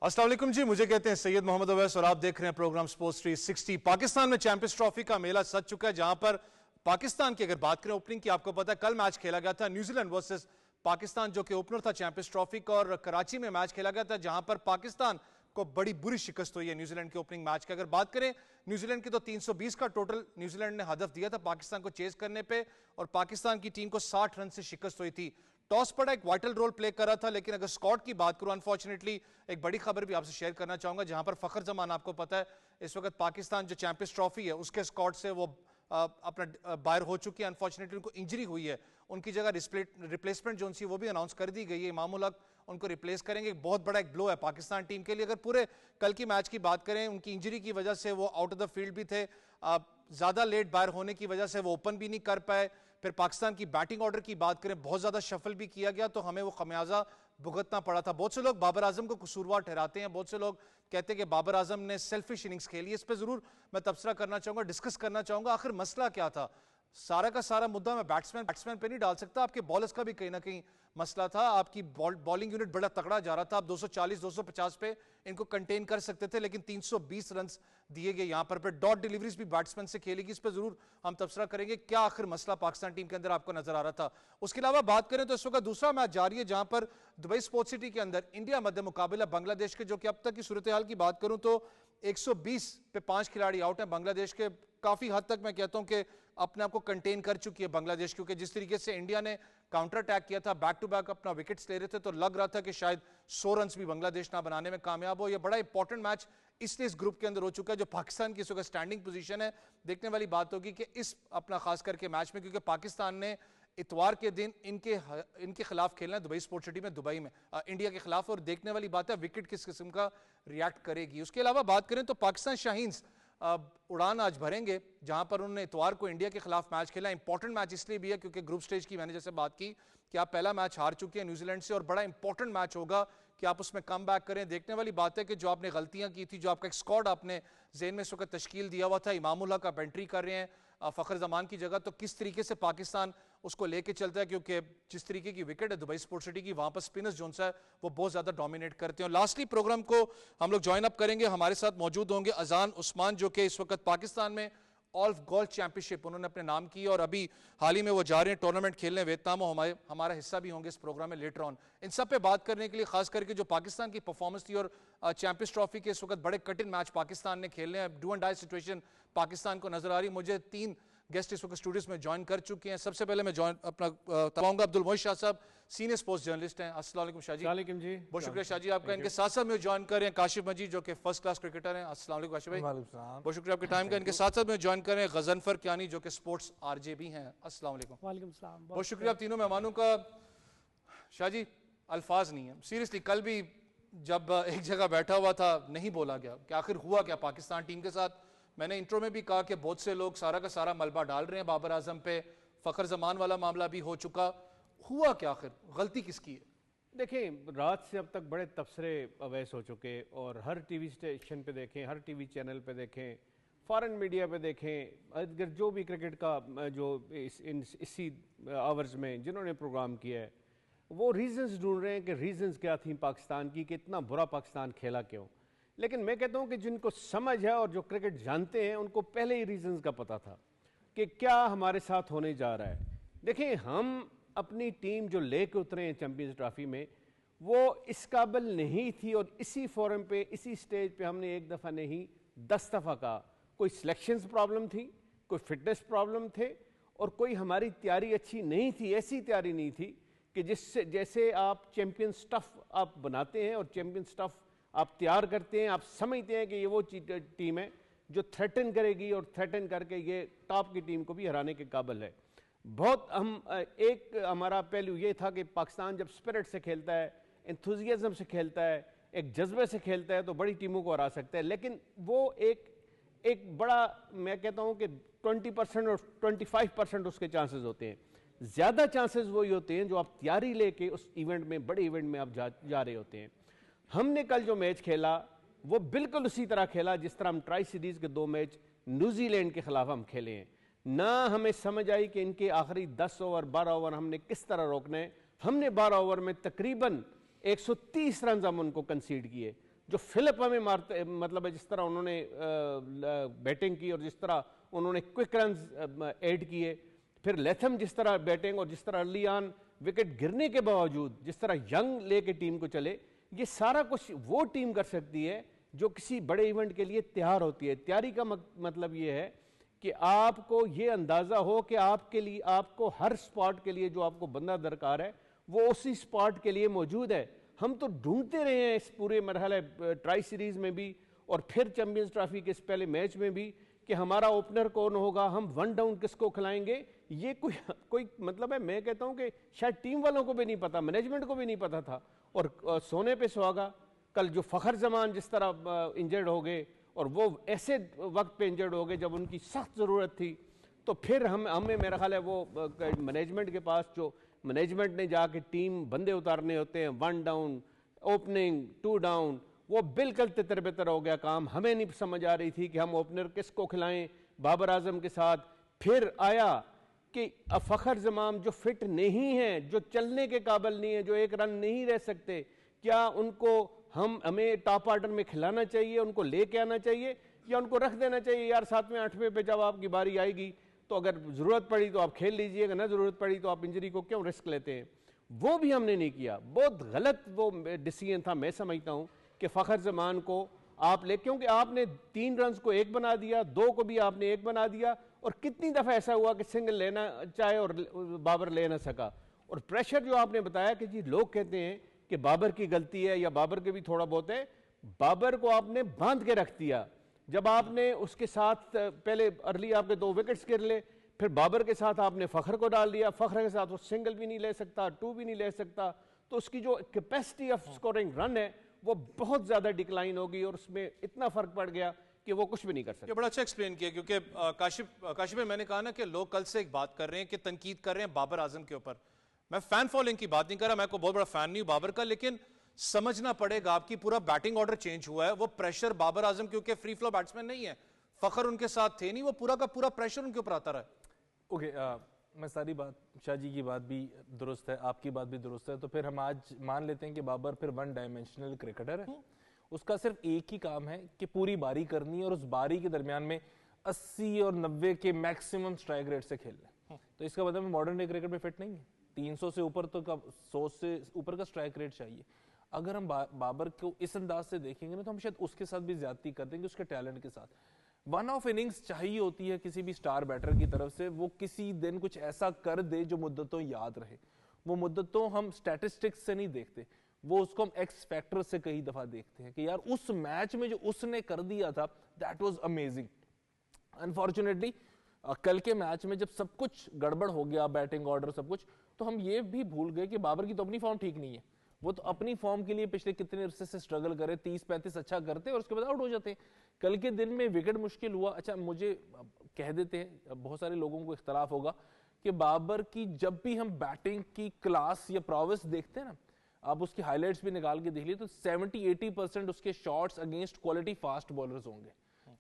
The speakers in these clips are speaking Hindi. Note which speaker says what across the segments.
Speaker 1: अस्सलाम वालेकुम जी, मुझे कहते हैं सैयद मोहम्मद अवैस और आप देख रहे हैं प्रोग्राम स्पोर्ट्स 360। पाकिस्तान में चैंपियंस ट्रॉफी का मेला सज चुका है, जहां पर पाकिस्तान की अगर बात करें ओपनिंग की, आपको पता है कल मैच खेला गया था न्यूजीलैंड वर्सेस पाकिस्तान, जो कि ओपनर था चैंपियंस ट्रॉफी का, और कराची में मैच खेला गया था जहां पर पाकिस्तान को बड़ी बुरी शिकस्त हुई है न्यूजीलैंड के ओपनिंग मैच की। अगर बात करें न्यूजीलैंड की, तो 320 का टोटल न्यूजीलैंड ने हदफ दिया था पाकिस्तान को चेज करने पे, और पाकिस्तान की टीम को 60 रन से शिकस्त हुई थी। टॉस पड़ा, एक वाइटल रोल प्ले कर रहा था, लेकिन अगर स्कॉट की बात करूं, अनफॉर्चुनेटली एक बड़ी खबर भी आपसे शेयर करना चाहूंगा, जहां पर फखर जमान, आपको पता है इस वक्त पाकिस्तान जो चैंपियंस ट्रॉफी है उसके स्कॉट से वो अपना बाहर हो चुकी है। अनफॉर्चुनेटली उनको इंजरी हुई है, उनकी जगह रिप्लेसमेंट जो उनकी वो भी अनाउंस कर दी गई है, इमामुल हक उनको रिप्लेस करेंगे। बहुत बड़ा एक ब्लो है पाकिस्तान टीम के लिए। अगर पूरे कल की मैच की बात करें, उनकी इंजरी की वजह से वो आउट ऑफ द फील्ड भी थे, ज्यादा लेट बाहर होने की वजह से वो ओपन भी नहीं कर पाए। फिर पाकिस्तान की बैटिंग ऑर्डर की बात करें, बहुत ज्यादा शफल भी किया गया, तो हमें वो खमियाजा भुगतना पड़ा था। बहुत से लोग बाबर आजम को कसूरवार ठहराते हैं, बहुत से लोग कहते हैं कि बाबर आजम ने सेल्फिश इनिंग्स खेली। इस पर जरूर मैं तबसरा करना चाहूंगा, डिस्कस करना चाहूंगा, आखिर मसला क्या था। सारा का सारा मुद्दा मैं बैट्समैन पे नहीं डाल सकता, आपके बॉलर्स का भी कहीं ना कहीं मसला था। आपकी बॉलिंग यूनिट बड़ा तगड़ा जा रहा था, आप 240 250 पे इनको कंटेन कर सकते थे, लेकिन 320 रन दिए गए यहां पर। डॉट डिलीवरीज भी बैट्समैन से खेलेगी, इस पर जरूर हम तबसरा करेंगे, क्या आखिर मसला पाकिस्तान टीम के अंदर आपको नजर आ रहा था। उसके अलावा बात करें तो इस वक्त दूसरा मैच जारी है, जहां पर दुबई स्पोर्ट्स सिटी के अंदर इंडिया मध्य मुकाबला बांग्लादेश के, जो कि अब तक की सूरत हाल की बात करूं तो 120 पे 5 खिलाड़ी आउट हैं बांग्लादेश के। काफी हद तक मैं कहता हूं कि अपने आप को कंटेन कर चुकी है बांग्लादेश, क्योंकि जिस तरीके से इंडिया ने काउंटर अटैक किया था, बैक टू बैक अपना विकेट्स ले रहे थे, तो लग रहा था कि शायद 100 रन भी बांग्लादेश ना बनाने में कामयाब हो। यह बड़ा इंपॉर्टेंट मैच इसलिए इस ग्रुप के अंदर हो चुका है, जो पाकिस्तान की स्टैंडिंग पोजीशन है। देखने वाली बात होगी कि इस अपना खास करके मैच में, क्योंकि पाकिस्तान ने इतवार के दिन इनके खिलाफ खेलना है दुबई स्पोर्ट्स सिटी में, दुबई में इंडिया के खिलाफ, और देखने वाली बात है विकेट किस किस्म का रिएक्ट करेगी। उसके अलावा बात करें तो पाकिस्तान शाहीन्स उड़ान आज भरेंगे, जहां पर उन्होंने इतवार को इंडिया के खिलाफ मैच खेला। इंपॉर्टेंट मैच इसलिए भी है क्योंकि ग्रुप स्टेज की मैंने जैसे बात की कि आप पहला मैच हार चुके हैं न्यूजीलैंड से, और बड़ा इंपॉर्टेंट मैच होगा कि आप उसमें कम बैक करें। देखने वाली बात है कि जो आपने गलतियां की थी, जो आपका एक स्क्वाड आपने जेन में इस वक्त तश्कील दिया हुआ था, इमामुल हक आप एंट्री कर रहे हैं फखर जमान की जगह, तो किस तरीके से पाकिस्तान उसको लेके चलता है, क्योंकि जिस तरीके की विकेट है दुबई स्पोर्ट्स सिटी की, वहां पर स्पिनर्स जो है वो बहुत ज्यादा डोमिनेट करते हैं। लास्टली प्रोग्राम को हम लोग ज्वाइन अप करेंगे, हमारे साथ मौजूद होंगे अजान उस्मान, जो कि इस वक्त पाकिस्तान में ऑल्फ गोल्फ चैंपियनशिप उन्होंने अपने नाम की, और अभी हाल ही में वो जा रहे हैं टूर्नामेंट खेलने वियतनाम, हमारा हिस्सा भी होंगे इस प्रोग्राम में लेटर ऑन। इन सब पे बात करने के लिए, खास करके जो पाकिस्तान की परफॉर्मेंस थी, और चैंपियंस ट्रॉफी के इस वक्त बड़े कठिन मैच पाकिस्तान ने खेलने हैं, do and die situation Pakistan को नजर आ रही। मुझे 3 गेस्ट इस वक्त स्टूडियोज में ज्वाइन कर चुके हैं। सबसे पहले मैं ज्वाइन अपना तबाऊंगा अब्दुल मोइज शाह साहब, सीनियर स्पोर्ट्स जर्नलिस्ट हैं। अस्सलाम वालेकुम शाह जी।
Speaker 2: वालेकुम जी,
Speaker 1: बहुत शुक्रिया शाह जी आपका। इनके साथ साथ में ज्वाइन कर रहे हैं काशिफ मजीद, जो कि फर्स्ट क्लास क्रिकेटर हैं। अस्सलाम वालेकुम काशिफ भाई, बहुत शुक्रिया आपके टाइम का। इनके साथ साथ में ज्वाइन कर रहे हैं गजनफर कियानी, जो कि स्पोर्ट्स आरजे भी हैं। अस्सलाम वालेकुम।
Speaker 3: वालेकुम सलाम।
Speaker 1: बहुत शुक्रिया आप तीनों मेहमानों का। शाह जी, अल्फाज नहीं है सीरियसली, कल भी जब एक जगह बैठा हुआ था नहीं बोला गया कि आखिर हुआ क्या पाकिस्तान टीम के साथ। मैंने इंट्रो में भी कहा कि बहुत से लोग सारा का सारा मलबा डाल रहे हैं बाबर आजम पे, फखर जमान वाला मामला भी हो चुका, हुआ क्या आखिर, गलती किसकी है?
Speaker 2: देखें, रात से अब तक बड़े तबसरे अवैस हो चुके, और हर टीवी स्टेशन पे देखें, हर टीवी चैनल पे देखें, फॉरेन मीडिया पे देखें, अगर जो भी क्रिकेट का जो इसी आवर्स में जिन्होंने प्रोग्राम किया है, वो रीजंस ढूंढ रहे हैं कि रीजंस क्या थी पाकिस्तान की, कि इतना बुरा पाकिस्तान खेला क्यों। लेकिन मैं कहता हूं कि जिनको समझ है और जो क्रिकेट जानते हैं, उनको पहले ही रीजंस का पता था कि क्या हमारे साथ होने जा रहा है। देखिए, हम अपनी टीम जो लेके उतरे हैं चैंपियंस ट्रॉफी में, वो इस काबिल नहीं थी, और इसी फोरम पे, इसी स्टेज पे हमने एक दफ़ा नहीं 10 दफ़ा कहा, कोई सिलेक्शंस प्रॉब्लम थी, कोई फिटनेस प्रॉब्लम थे, और कोई हमारी तैयारी अच्छी नहीं थी। ऐसी तैयारी नहीं थी कि जिससे जैसे आप चैंपियन स्टफ आप बनाते हैं और चैंपियन स्टफ आप तैयार करते हैं, आप समझते हैं कि ये वो टीम है जो थ्रेटन करेगी, और थ्रेटन करके ये टॉप की टीम को भी हराने के काबिल है। बहुत एक हमारा पहलू ये था कि पाकिस्तान जब स्पिरिट से खेलता है, एंथुजियाज्म से खेलता है, एक जज्बे से खेलता है, तो बड़ी टीमों को हरा सकता है। लेकिन वो एक बड़ा, मैं कहता हूं कि 20% और 25% उसके चांसेस होते हैं। ज्यादा चांसेस वही होते हैं जो आप तैयारी लेके उस इवेंट में, बड़े इवेंट में आप जा रहे होते हैं। हमने कल जो मैच खेला वो बिल्कुल उसी तरह खेला जिस तरह हम ट्राई सीरीज के 2 मैच न्यूजीलैंड के खिलाफ हम खेले हैं। ना हमें समझ आई कि इनके आखिरी 10 ओवर 12 ओवर हमने किस तरह रोकना है। हमने 12 ओवर में तकरीबन 130 रन हम उनको कंसीड किए। जो फिलिप हमें मारते, मतलब जिस तरह उन्होंने बैटिंग की और जिस तरह उन्होंने क्विक रन ऐड किए, फिर लेथम जिस तरह बैटिंग और जिस तरह अर्ली ऑन विकेट गिरने के बावजूद जिस तरह यंग लेके टीम को चले, ये सारा कुछ वो टीम कर सकती है जो किसी बड़े इवेंट के लिए तैयार होती है। तैयारी का मतलब ये है कि आपको ये अंदाजा हो कि आपके लिए, आपको हर स्पॉट के लिए जो आपको बंदा दरकार है वो उसी स्पॉट के लिए मौजूद है। हम तो ढूंढते रहे हैं इस पूरे मरहले ट्राई सीरीज में भी और फिर चैंपियंस ट्रॉफी के इस पहले मैच में भी कि हमारा ओपनर कौन होगा, हम वन डाउन किसको खिलाएंगे। ये कोई मतलब है, मैं कहता हूं कि शायद टीम वालों को भी नहीं पता, मैनेजमेंट को भी नहीं पता था। और सोने पे सुहागा, कल जो फखर जमान जिस तरह इंजर्ड हो गए और वो ऐसे वक्त पे इंजर्ड हो गए जब उनकी सख्त ज़रूरत थी, तो फिर हमें मेरा ख्याल है वो मैनेजमेंट के पास, जो मैनेजमेंट ने जाके टीम बंदे उतारने होते हैं, one down, opening, two down, वो बिल्कुल तितर बितर हो गया काम। हमें नहीं समझ आ रही थी कि हम ओपनर किसको खिलाएं बाबर आजम के साथ। फिर आया कि फखर जमाम जो फिट नहीं है, जो चलने के काबिल नहीं है, जो एक रन नहीं रह सकते, क्या उनको हमें टॉप ऑर्डर में खिलाना चाहिए, उनको लेके आना चाहिए, या उनको रख देना चाहिए यार 7वें 8वें पे जब आपकी बारी आएगी तो अगर ज़रूरत पड़ी तो आप खेल लीजिएगा, ना ज़रूरत पड़ी तो आप इंजरी को क्यों रिस्क लेते हैं। वो भी हमने नहीं किया। बहुत गलत वो डिसीजन था, मैं समझता हूँ कि फ़खर जमान को आप ले, क्योंकि आपने 3 रन को 1 बना दिया, 2 को भी आपने 1 बना दिया, और कितनी दफ़ा ऐसा हुआ कि सिंगल लेना चाहे और बाबर ले ना सका। और प्रेशर जो आपने बताया कि जी लोग कहते हैं कि बाबर की गलती है या बाबर के भी थोड़ा बहुत है, बाबर को आपने बांध के रख दिया। जब आपने उसके साथ पहले अर्ली आपके 2 विकेट्स गिर ले, फिर बाबर के साथ आपने फखर को डाल दिया, फखर के साथ वो सिंगल भी नहीं ले सकता, 2 भी नहीं ले सकता, तो उसकी जो कैपेसिटी ऑफ स्कोरिंग रन है वो बहुत ज्यादा डिक्लाइन होगी और उसमें इतना फर्क पड़ गया कि वो कुछ भी नहीं कर सकते।
Speaker 1: ये बड़ा अच्छा एक्सप्लेन किया, क्योंकि काशिफ भाई, मैंने कहा ना कि लोग कल से एक बात कर रहे हैं कि तनकीद कर रहे हैं बाबर आजम के ऊपर। मैं फैन फॉलोइंग की बात नहीं कर रहा, मैं कोई बहुत बड़ा फैन नहीं हूं बाबर का, लेकिन समझना पड़ेगा आपकी पूरा बैटिंग ऑर्डर चेंज हुआ है। वो प्रेशर बाबर आजम, क्योंकि फ्री फ्लो बैट्समैन नहीं है, फखर उनके साथ थे नहीं, वो पूरा का पूरा प्रेशर उनके ऊपर आता रहा।
Speaker 3: ओके, मैं सारी बात, शाह जी की बात भी दुरुस्त है, आपकी बात भी दुरुस्त है, तो फिर हम आज मान लेते हैं कि बाबर फिर 1 डायमेंशनल क्रिकेटर है। उसका सिर्फ एक ही काम है कि पूरी बारी करनी है और उस बारी के दरमियान में 80 और 90 के मैक्सिमम स्ट्राइक रेट से खेलना है। तो इसका मतलब मॉडर्न डे क्रिकेट में फिट नहीं है। 300 से ऊपर तो 100 से ऊपर का स्ट्राइक रेट चाहिए। अगर हम बाबर को इस अंदाज से देखेंगे ना, तो हम शायद उसके साथ भी ज्यादती कर देंगे, उसके टैलेंट के साथ। 1 ऑफ इनिंग्स चाहिए होती है किसी भी स्टार बैटर की तरफ से, वो किसी दिन कुछ ऐसा कर दे जो मुद्दतों याद रहे। वो मुद्दतों हम स्टैटिस्टिक्स से नहीं देखते, वो उसको हम एक्स फैक्टर से कई दफा देखते हैं कि यार उस मैच में जो उसने कर दिया था, दैट वाज अमेजिंग। अनफॉर्चुनेटली कल के मैच में जब सब कुछ गड़बड़ हो गया, बैटिंग ऑर्डर सब कुछ, तो हम ये भी भूल गए कि बाबर की तो अपनी फॉर्म ठीक नहीं है। वो तो अपनी फॉर्म के लिए पिछले कितने अरसे से स्ट्रगल करे, 30-35 अच्छा करते और उसके बाद आउट हो जाते हैं। कल के दिन में विकेट मुश्किल हुआ। अच्छा, मुझे कह देते हैं, बहुत सारे लोगों को इख्तलाफ होगा कि बाबर की जब भी हम बैटिंग की क्लास या प्रोवेस देखते हैं ना, आप उसकी हाइलाइट्स भी निकाल के देख लिए, तो 70-80% उसके shots against quality fast bowlers होंगे।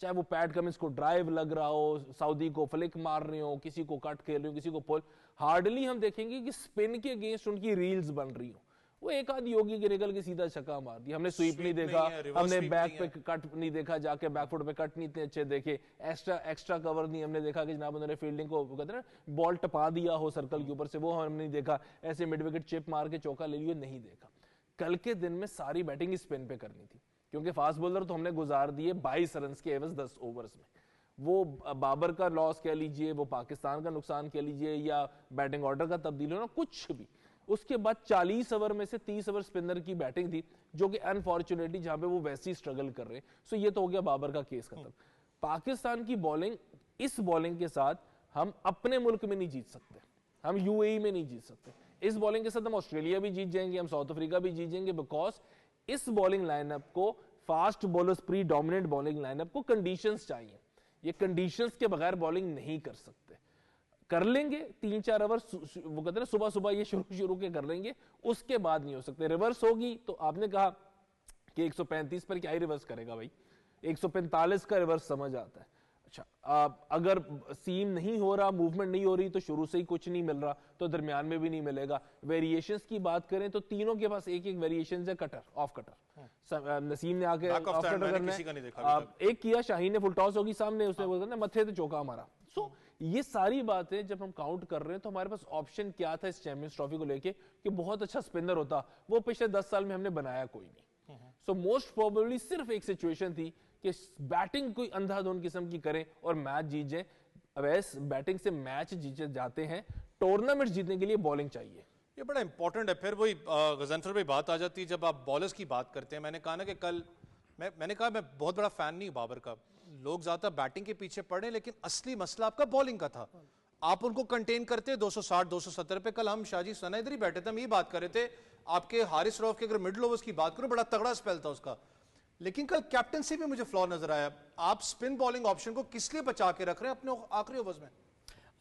Speaker 3: चाहे वो पैट कमिंस को ड्राइव लग रहा हो, सऊदी को फ्लिक मार रहे हो, किसी को कट खेल रहे हो, किसी को पुल, हार्डली हम देखेंगे कि स्पिन के अगेंस्ट उनकी रील्स बन रही हो। वो एक आध योगी के निकल के सीधा छक्का मार दिया, हमने स्वीप नहीं देखा, हमने बैक पे कट नहीं देखा, जाके बैकफुट पे कट नहीं इतने अच्छे देखे, एक्स्ट्रा कवर नहीं हमने देखा कि जनाब उन्होंने फील्डिंग को कहते हैं ना बॉल टपा दिया हो सर्कल के ऊपर से, वो हमने नहीं देखा, ऐसे मिड विकेट चिप मार के चौका ले लिया, नहीं देखा। कल के दिन में सारी बैटिंग स्पिन पे करनी थी, क्योंकि फास्ट बॉलर तो हमने गुजार दिए 22 रन के एवज 10 ओवर्स में। वो बाबर का लॉस कह लीजिए, वो पाकिस्तान का नुकसान कह लीजिए, या बैटिंग ऑर्डर का तब्दील होना, कुछ भी। उसके बाद 40 ओवर में से 30 ओवर स्पिनर की बैटिंग थी, जो कि अनफॉर्चुनेटली जहां पे वो वैसे ही स्ट्रगल कर रहे हैं। सो ये तो हो गया बाबर का केस खत्म। पाकिस्तान की बॉलिंग, इस बॉलिंग के साथ हम अपने मुल्क में नहीं जीत सकते, हम यूएई में नहीं जीत सकते। इस बॉलिंग के साथ हम ऑस्ट्रेलिया भी जीत जाएंगे, हम साउथ अफ्रीका भी जीत जाएंगे, बिकॉज इस बॉलिंग लाइनअप को, fast bowlers pre dominant bowling lineup को कंडीशंस चाहिए। ये कंडीशंस के बगैर बॉलिंग नहीं कर सकते। कर लेंगे 3-4 ओवर, वो कहते हैं सुबह सुबह ये शुरू के कर लेंगे, उसके बाद नहीं हो सकते। रिवर्स होगी तो आपने कहा कि 135 पर क्या ही रिवर्स करेगा भाई, 145 का रिवर्स समझ आता है। अच्छा, अगर सीम नहीं हो रहा, मूवमेंट नहीं हो रही, तो शुरू से ही कुछ नहीं मिल रहा, तो दरमियान में भी नहीं मिलेगा। वेरिएशंस की बात करें तो तीनों के पास एक एक वेरिएशन है, कटर, ऑफ कटर। नसीम ने आके ऑफ कटर करना है, एक किया, शाहीन ने फुल टॉस होगी सामने, उसने बोला ना मथे तो चौका मारा। सो ये सारी बातें जब हम काउंट कर रहे हैं तो हमारे पास ऑप्शन क्या था इस चैंपियंस ट्रॉफी को लेके कि बहुत अच्छा स्पिनर होता, वो पिछले 10 साल में हमने बनाया कोई नहीं। सो मोस्ट प्रोबेबली सिर्फ एक सिचुएशन थी कि बैटिंग कोई अंधाधुंध किस्म की करें और मैच जीत जाए। अवैस बैटिंग से मैच जीते जाते हैं, टूर्नामेंट जीतने के लिए बॉलिंग चाहिए।
Speaker 1: ये बड़ा इंपॉर्टेंट है। फिर वही गजनफर भाई बात आ जाती है जब आप बॉलर्स की बात करते हैं। मैंने कहा ना कि कल मैंने कहा मैं बहुत बड़ा फैन नहीं बाबर का, लोग ज्यादा बैटिंग के पीछे पड़े, लेकिन असली मसला आपका बॉलिंग का था। आप उनको कंटेन करते 260 270 पे। कल हम शाहजी सना इधर ही बैठे थे, हम ये बात कर रहे थे, आपके हारिस रऊफ के अगर मिडिल ओवर्स की बात करूं बड़ा तगड़ा स्पेल था उसका, लेकिन कल कैप्टनसी में मुझे फ्लॉ नजर आया। आप स्पिन बॉलिंग ऑप्शन को किस लिए बचा के रख रहे हैं अपने आखिरी ओवर्स में?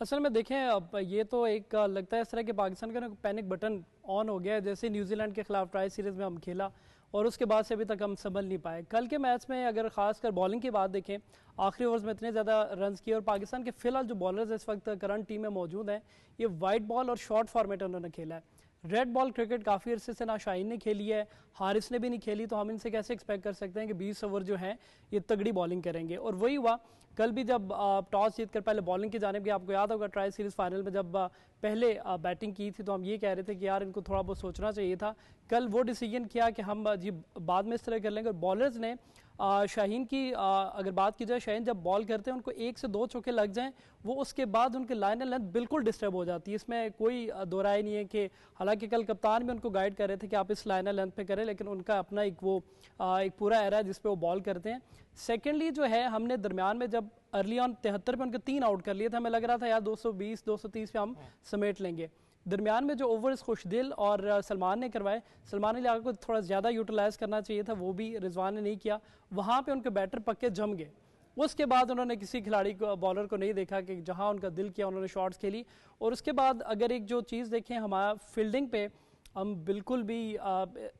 Speaker 4: असल में देखें, अब ये तो एक लगता है इस तरह के पाकिस्तान का पैनिक बटन ऑन हो गया है। जैसे न्यूजीलैंड के खिलाफ ट्राई सीरीज में हम खेला और उसके बाद से अभी तक हम संभल नहीं पाए। कल के मैच में अगर खासकर बॉलिंग की बात देखें, आखिरी ओवर्स में इतने ज़्यादा रन्स किए और पाकिस्तान के फिलहाल जो बॉलर्स इस वक्त करंट टीम में मौजूद हैं, ये वाइट बॉल और शॉर्ट फॉर्मेट उन्होंने खेला है। रेड बॉल क्रिकेट काफ़ी अरसे से ना शाहीन ने खेली है, हारिस ने भी नहीं खेली, तो हम इनसे कैसे एक्सपेक्ट कर सकते हैं कि 20 ओवर जो हैं ये तगड़ी बॉलिंग करेंगे। और वही हुआ कल भी, जब टॉस जीतकर पहले बॉलिंग की जानिब गए। आपको याद होगा ट्राई सीरीज फाइनल में जब पहले बैटिंग की थी तो हम ये कह रहे थे कि यार इनको थोड़ा बहुत सोचना चाहिए था। कल वो डिसीजन किया कि हम जी बाद में इस तरह कर लेंगे। बॉलर्स ने शाहीन की अगर बात की जाए, शाहीन जब बॉल करते हैं उनको 1 से 2 चौके लग जाएं, वो उसके बाद उनके लाइन लेंथ बिल्कुल डिस्टर्ब हो जाती है। इसमें कोई दो राय नहीं है कि हालांकि कल कप्तान भी उनको गाइड कर रहे थे कि आप इस लाइन लेंथ पे करें, लेकिन उनका अपना एक पूरा एरा है जिसपे वो बॉल करते हैं। सेकेंडली जो है, हमने दरमियान में जब अर्ली ऑन 73 पे उनके 3 आउट कर लिए थे, हमें लग रहा था यार 220 230 पे हम समेट लेंगे। दरमियान में जो ओवर्स खुशदिल और सलमान ने करवाए, सलमान अली आगा को थोड़ा ज़्यादा यूटिलाइज करना चाहिए था, वो भी रिजवान ने नहीं किया। वहाँ पे उनके बैटर पक्के जम गए। उसके बाद उन्होंने किसी खिलाड़ी को, बॉलर को नहीं देखा कि जहाँ उनका दिल किया उन्होंने शॉट्स खेली। और उसके बाद अगर एक जो चीज़ देखें, हमारा फील्डिंग पे हम बिल्कुल भी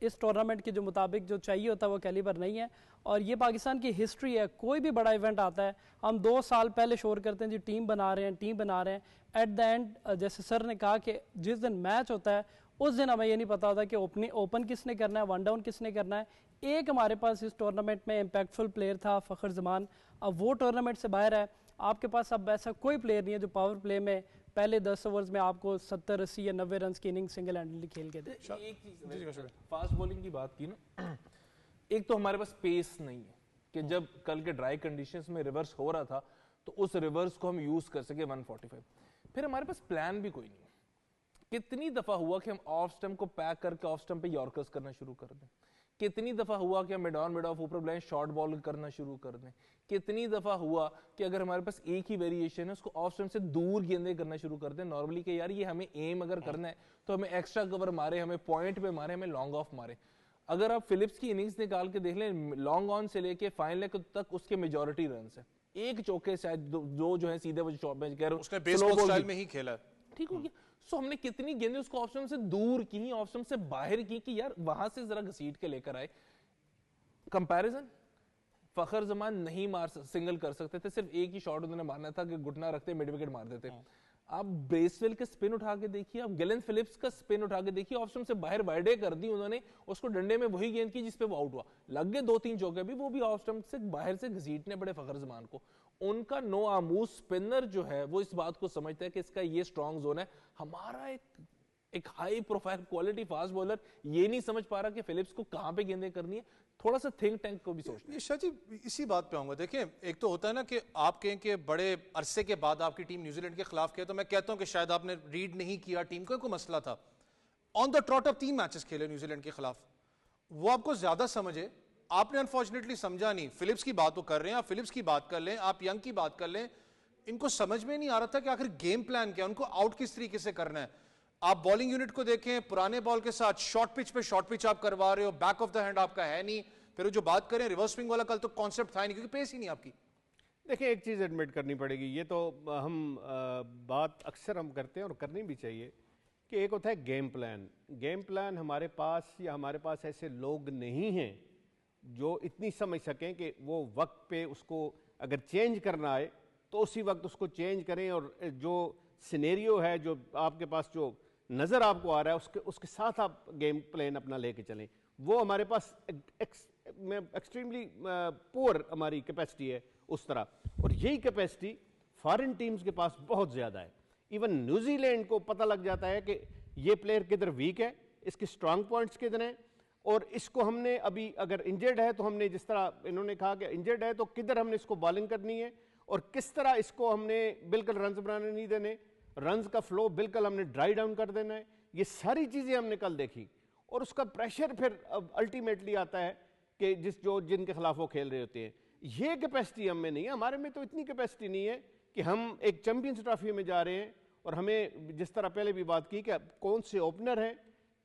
Speaker 4: इस टूर्नामेंट के जो मुताबिक जो चाहिए होता है वो कैलिबर नहीं है। और ये पाकिस्तान की हिस्ट्री है, कोई भी बड़ा इवेंट आता है हम 2 साल पहले शोर करते हैं जी टीम बना रहे हैं, टीम बना रहे हैं। एट द एंड जैसे सर ने कहा कि जिस दिन मैच होता है उस दिन हमें ये नहीं पता होता कि ओपन किसने करना है, वन डाउन किसने करना है। एक हमारे पास इस टूर्नामेंट में इम्पैक्टफुल प्लेयर था फ़खर जमान, अब वो टूर्नामेंट से बाहर है। आपके पास अब ऐसा कोई प्लेयर नहीं है जो पावर प्ले में पहले 10 ओवर्स में आपको 70 80 या 90 रन की इनिंग सिंगल हैंडली खेल के दे।
Speaker 3: एक चीज फास्ट बॉलिंग की बात की ना, एक तो हमारे पास पेस नहीं है कि जब कल के ड्राई कंडीशंस में रिवर्स हो रहा था तो उस रिवर्स को हम यूज कर सके 145। फिर हमारे पास प्लान भी कोई नहीं। कितनी दफा हुआ कि हम ऑफ स्टंप को पैक करके ऑफ स्टंप पे यॉर्कर्स करना शुरू कर दें, कितनी दफा हुआ कि हम मिड ऑन मिड ऑफ ऊपर ब्लाइंड शॉर्ट बॉल करना शुरू कर दें, कितनी दफा हुआ कि अगर हमारे पास एक ही वेरिएशन है उसको ऑफ स्टंप से दूर गेंदें करना शुरू कर दें नॉर्मली कि यार ये हमें एम अगर करना है तो हमें एक्स्ट्रा कवर मारे, हमें पॉइंट पे मारे, हमें लॉन्ग ऑफ मारे। अगर आप फिलिप्स की इनिंग्स निकाल के देख लें, लॉन्ग ऑन से लेके फाइनल तक उसके मेजॉरिटी रन है, एक चौके शायद दो जो है सीधे वो शॉट में कह रहा हूं
Speaker 1: उसने बेसबॉल स्टाइल में ही खेला है,
Speaker 3: ठीक हो गया। सो हमने कितनी गेंदें उसको ऑप्शन से दूर की, ऑप्शन से बाहर की कि यार वहां से जरा घसीट के लेकर आए। कंपैरिजन फखर जमान नहीं सिंगल कर सकते थे, सिर्फ एक ही शॉट उन्होंने मारना था कि घुटना रखते मिड विकेट मार देते। आप ब्रेसवेल के स्पिन उठा के देखिए, आप गिलेन फिलिप्स का स्पिन उठा के देखिए, ऑप्शन से बाहर वाइडे कर दी उन्होंने, उसको डंडे में वही गेंद की जिसपे वो आउट हुआ, लग गए 2-3 चौके भी, वो भी ऑफ स्टंप से बाहर से घसीटने पड़े फखर जमान को। उनका नो आमूज स्पिनर जो है वो इस बात को समझता है कि इसका ये स्ट्रॉन्ग जोन है। हमारा एक high profile quality fast bowler ये नहीं समझ पा रहा कि फिलिप्स को कहां पे गेंदें करनी है। थोड़ा सा थिंक टैंक को भी सोचना है।
Speaker 1: शाह जी इसी बात पे आऊंगा। देखिए एक तो होता है ना कि आप कहें कि बड़े अरसे के बाद आपकी टीम न्यूजीलैंड के खिलाफ किया, तो मैं कहता हूं कि शायद आपने रीड नहीं किया टीम को, कोई मसला था। On the trout of 3 matches खेले न्यूजीलैंड के खिलाफ, वो आपको ज्यादा समझे, आपने अनफॉर्चुनेटली समझा नहीं। फिलिप्स की बात तो कर रहे हैं, आप फिलिप्स की बात कर लें, आप यंग की बात कर लें, इनको समझ में नहीं आ रहा था कि आखिर गेम प्लान क्या, उनको आउट किस तरीके से करना है। आप बॉलिंग यूनिट को देखें, पुराने बॉल के साथ शॉर्ट पिच पे शॉर्ट पिच आप करवा रहे हो, बैक ऑफ द हैंड आपका है नहीं। फिर जो बात करें रिवर्स स्विंग वाला, कल तो कॉन्सेप्ट था नहीं क्योंकि पेस ही नहीं आपकी।
Speaker 2: देखिए एक चीज़ एडमिट करनी पड़ेगी, ये तो हम बात अक्सर हम करते हैं और करनी भी चाहिए कि एक होता है गेम प्लान। गेम प्लान हमारे पास या हमारे पास ऐसे लोग नहीं हैं जो इतनी समझ सकें कि वो वक्त पे उसको अगर चेंज करना आए तो उसी वक्त उसको चेंज करें, और जो सिनेरियो है, जो आपके पास जो नज़र आपको आ रहा है, उसके साथ आप गेम प्लान अपना लेके चलें। वो हमारे पास एक्सट्रीमली पुअर हमारी कैपेसिटी है उस तरह, और यही कैपेसिटी फॉरेन टीम्स के पास बहुत ज़्यादा है। इवन न्यूजीलैंड को पता लग जाता है कि ये प्लेयर किधर वीक है, इसके स्ट्रांग पॉइंट्स किधर हैं, और इसको हमने अभी अगर इंजर्ड है तो हमने, जिस तरह इन्होंने कहा कि इंजर्ड है तो किधर हमने इसको बॉलिंग करनी है, और किस तरह इसको हमने बिल्कुल रन्स बनाने नहीं देने, रन्स का फ्लो बिल्कुल हमने ड्राई डाउन कर देना है। ये सारी चीज़ें हमने कल देखी, और उसका प्रेशर फिर अब अल्टीमेटली आता है कि जिनके खिलाफ वो खेल रहे होते हैं। ये कैपेसिटी हम में नहीं है, हमारे में तो इतनी कैपेसिटी नहीं है कि हम एक चैंपियंस ट्रॉफी में जा रहे हैं और हमें, जिस तरह पहले भी बात की, कि कौन से ओपनर हैं,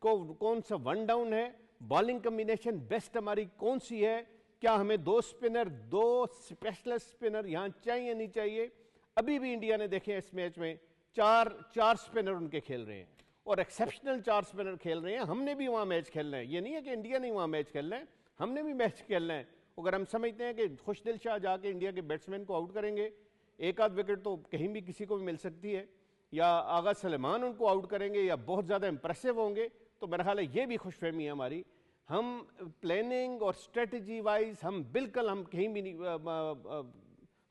Speaker 2: कौन सा वन डाउन है, बॉलिंग कम्बिनेशन बेस्ट हमारी कौन सी है, क्या हमें 2 स्पिनर 2 स्पेशलिस्ट स्पिनर यहाँ चाहिए नहीं चाहिए। अभी भी इंडिया ने देखे इस मैच में चार स्पिनर उनके खेल रहे हैं, और एक्सेप्शनल 4 स्पिनर खेल रहे हैं। हमने भी वहाँ मैच खेलना है, ये नहीं है कि इंडिया ने वहाँ मैच खेलना है, हमने भी मैच खेलना है। अगर हम समझते हैं कि खुशदिल शाह जाके इंडिया के बैट्समैन को आउट करेंगे, एक आध विकेट तो कहीं भी किसी को भी मिल सकती है, या आगा सलेमान उनको आउट करेंगे, या बहुत ज़्यादा इंप्रेसिव होंगे, तो मेरा ख्याल है ये भी खुशफहमी है हमारी। हम प्लानिंग और स्ट्रेटजी वाइज हम कहीं भी नहीं,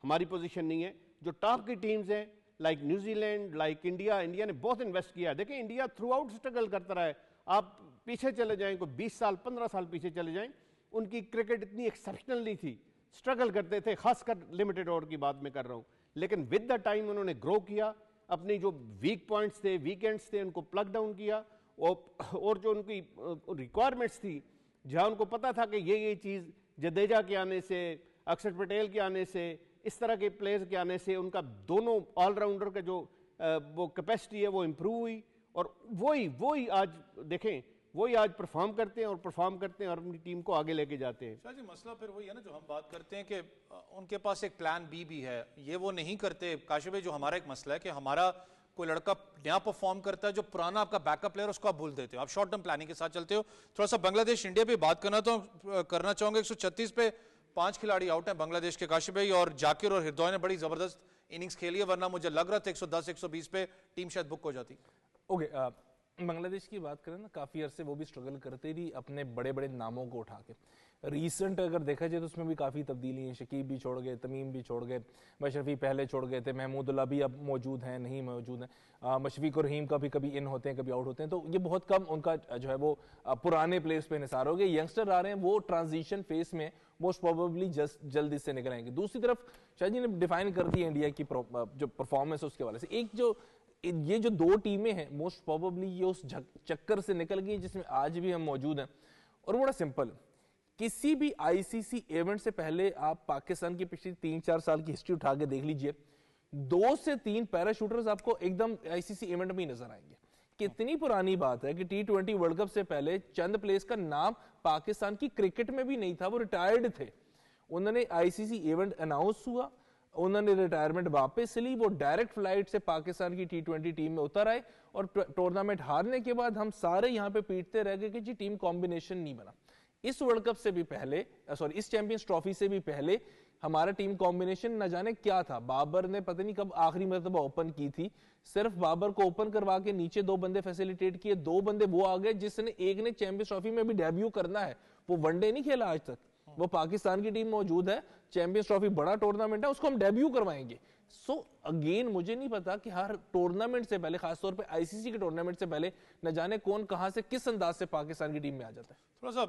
Speaker 2: हमारी पोजीशन नहीं है। जो टॉप की टीम्स हैं लाइक न्यूजीलैंड, लाइक इंडिया ने बहुत इन्वेस्ट किया है। देखिए इंडिया थ्रू आउट स्ट्रगल करता रहा है। आप पीछे चले जाएं, कोई 20 साल 15 साल पीछे चले जाएं, उनकी क्रिकेट इतनी एक्सेप्शनल नहीं थी, स्ट्रगल करते थे, खासकर लिमिटेड ओवर की बात मैं कर रहा हूँ। लेकिन विद द टाइम उन्होंने ग्रो किया, अपनी जो वीक पॉइंट्स थे, वीकेंड्स थे, उनको प्लग डाउन किया, और जो उनकी रिक्वायरमेंट्स थी, जहाँ उनको पता था कि ये चीज़ जडेजा के आने से, अक्षर पटेल के आने से, इस तरह के प्लेयर्स के आने से उनका दोनों ऑलराउंडर का जो वो कैपेसिटी है वो इम्प्रूव हुई, और वही आज देखें, वही आज परफॉर्म करते हैं और अपनी टीम को आगे लेके जाते हैं।
Speaker 1: शाह जी, मसला फिर वही है ना जो हम बात करते हैं कि उनके पास एक प्लान बी भी है, ये वो नहीं करते। काशिफ भाई, जो हमारा एक मसला है कि हमारा कोई लड़का नया परफॉर्म करता है, जो पुराना आपका बैकअप प्लेयर उसको आप भूल देते हो, आप शॉर्ट टर्म प्लानिंग के साथ चलते हो। थोड़ा सा बांग्लादेश इंडिया पे बात करना चाहूंगा। 136 पे 5 खिलाड़ी आउट हैं बांग्लादेश के, काशिफ भाई, और जाकिर और हृदय ने बड़ी जबरदस्त इनिंग्स खेली है, वरना मुझे लग रहा था 110-120 पे टीम शायद बुक हो जाती।
Speaker 3: ओके, बांग्लादेश की बात करें ना, काफ़ी अरसे वो भी स्ट्रगल करते रही अपने बड़े बड़े नामों को उठा के। रीसेंट अगर देखा जाए तो उसमें भी काफ़ी तब्दीली है। शकीब भी छोड़ गए, तमीम भी छोड़ गए, मशरफी पहले छोड़ गए थे, महमूदुल्लाह भी अब मौजूद हैं नहीं मौजूद हैं, मशफीक और रहीम का भी कभी इन होते हैं कभी आउट होते हैं, तो ये बहुत कम उनका जो है वो पुराने प्लेयर्स पे निसार हो गए। यंगस्टर आ रहे हैं, वो ट्रांजिशन फेस में मोस्ट प्रोबेबली जल्दी से निकल आएंगे। दूसरी तरफ शाह जी ने डिफाइन कर दी इंडिया की जो परफॉर्मेंस है उसके वाले से। ये जो 2 टीमें हैं मोस्ट प्रोबेबली ये उस चक्कर से निकल गई जिसमें आज भी हम मौजूद हैं। और बड़ा सिंपल, किसी भी आईसीसी इवेंट से पहले आप पाकिस्तान की पिछली 3-4 साल की हिस्ट्री उठा के देख लीजिए, 2 से 3 पैराशूटर्स आपको एकदम आईसीसी इवेंट में ही नजर आएंगे। कितनी पुरानी बात है कि T20 वर्ल्ड कप से पहले चंद प्लेयर्स का नाम पाकिस्तान की क्रिकेट में भी नहीं था, वो रिटायर्ड थे। उन्होंने आईसीसी इवेंट अनाउंस हुआ, उन्होंने रिटायरमेंट वापस ली, वो डायरेक्ट फ्लाइट से पाकिस्तान की T20 टीम में उतर आए, और टूर्नामेंट हारने के बाद हम सारे यहाँ पे पीटते रह गए कि जी टीम कॉम्बिनेशन नहीं बना। इस वर्ल्ड कप से भी पहले, इस चैंपियंस ट्रॉफी से भी पहले हमारा टीम कॉम्बिनेशन न जाने क्या था। बाबर ने पता नहीं कब आखिरी मरतबा ओपन की थी, सिर्फ बाबर को ओपन करवा के नीचे 2 बंदे फैसिलिटेट किए, 2 बंदे वो आ गए जिसने एक ने चैंपियंस ट्रॉफी में भी डेब्यू करना है, वो वनडे नहीं खेला आज तक, वो पाकिस्तान की टीम मौजूद है, चैंपियंस ट्रॉफी बड़ा टूर्नामेंट है, उसको हम डेब्यू करवाएंगे। सो अगेन मुझे नहीं पता कि हर टूर्नामेंट से पहले, खासतौर पे आईसीसी के टूर्नामेंट से पहले, न जाने कौन कहां से किस अंदाज से पाकिस्तान की टीम में आ जाता है।
Speaker 1: थोड़ा सा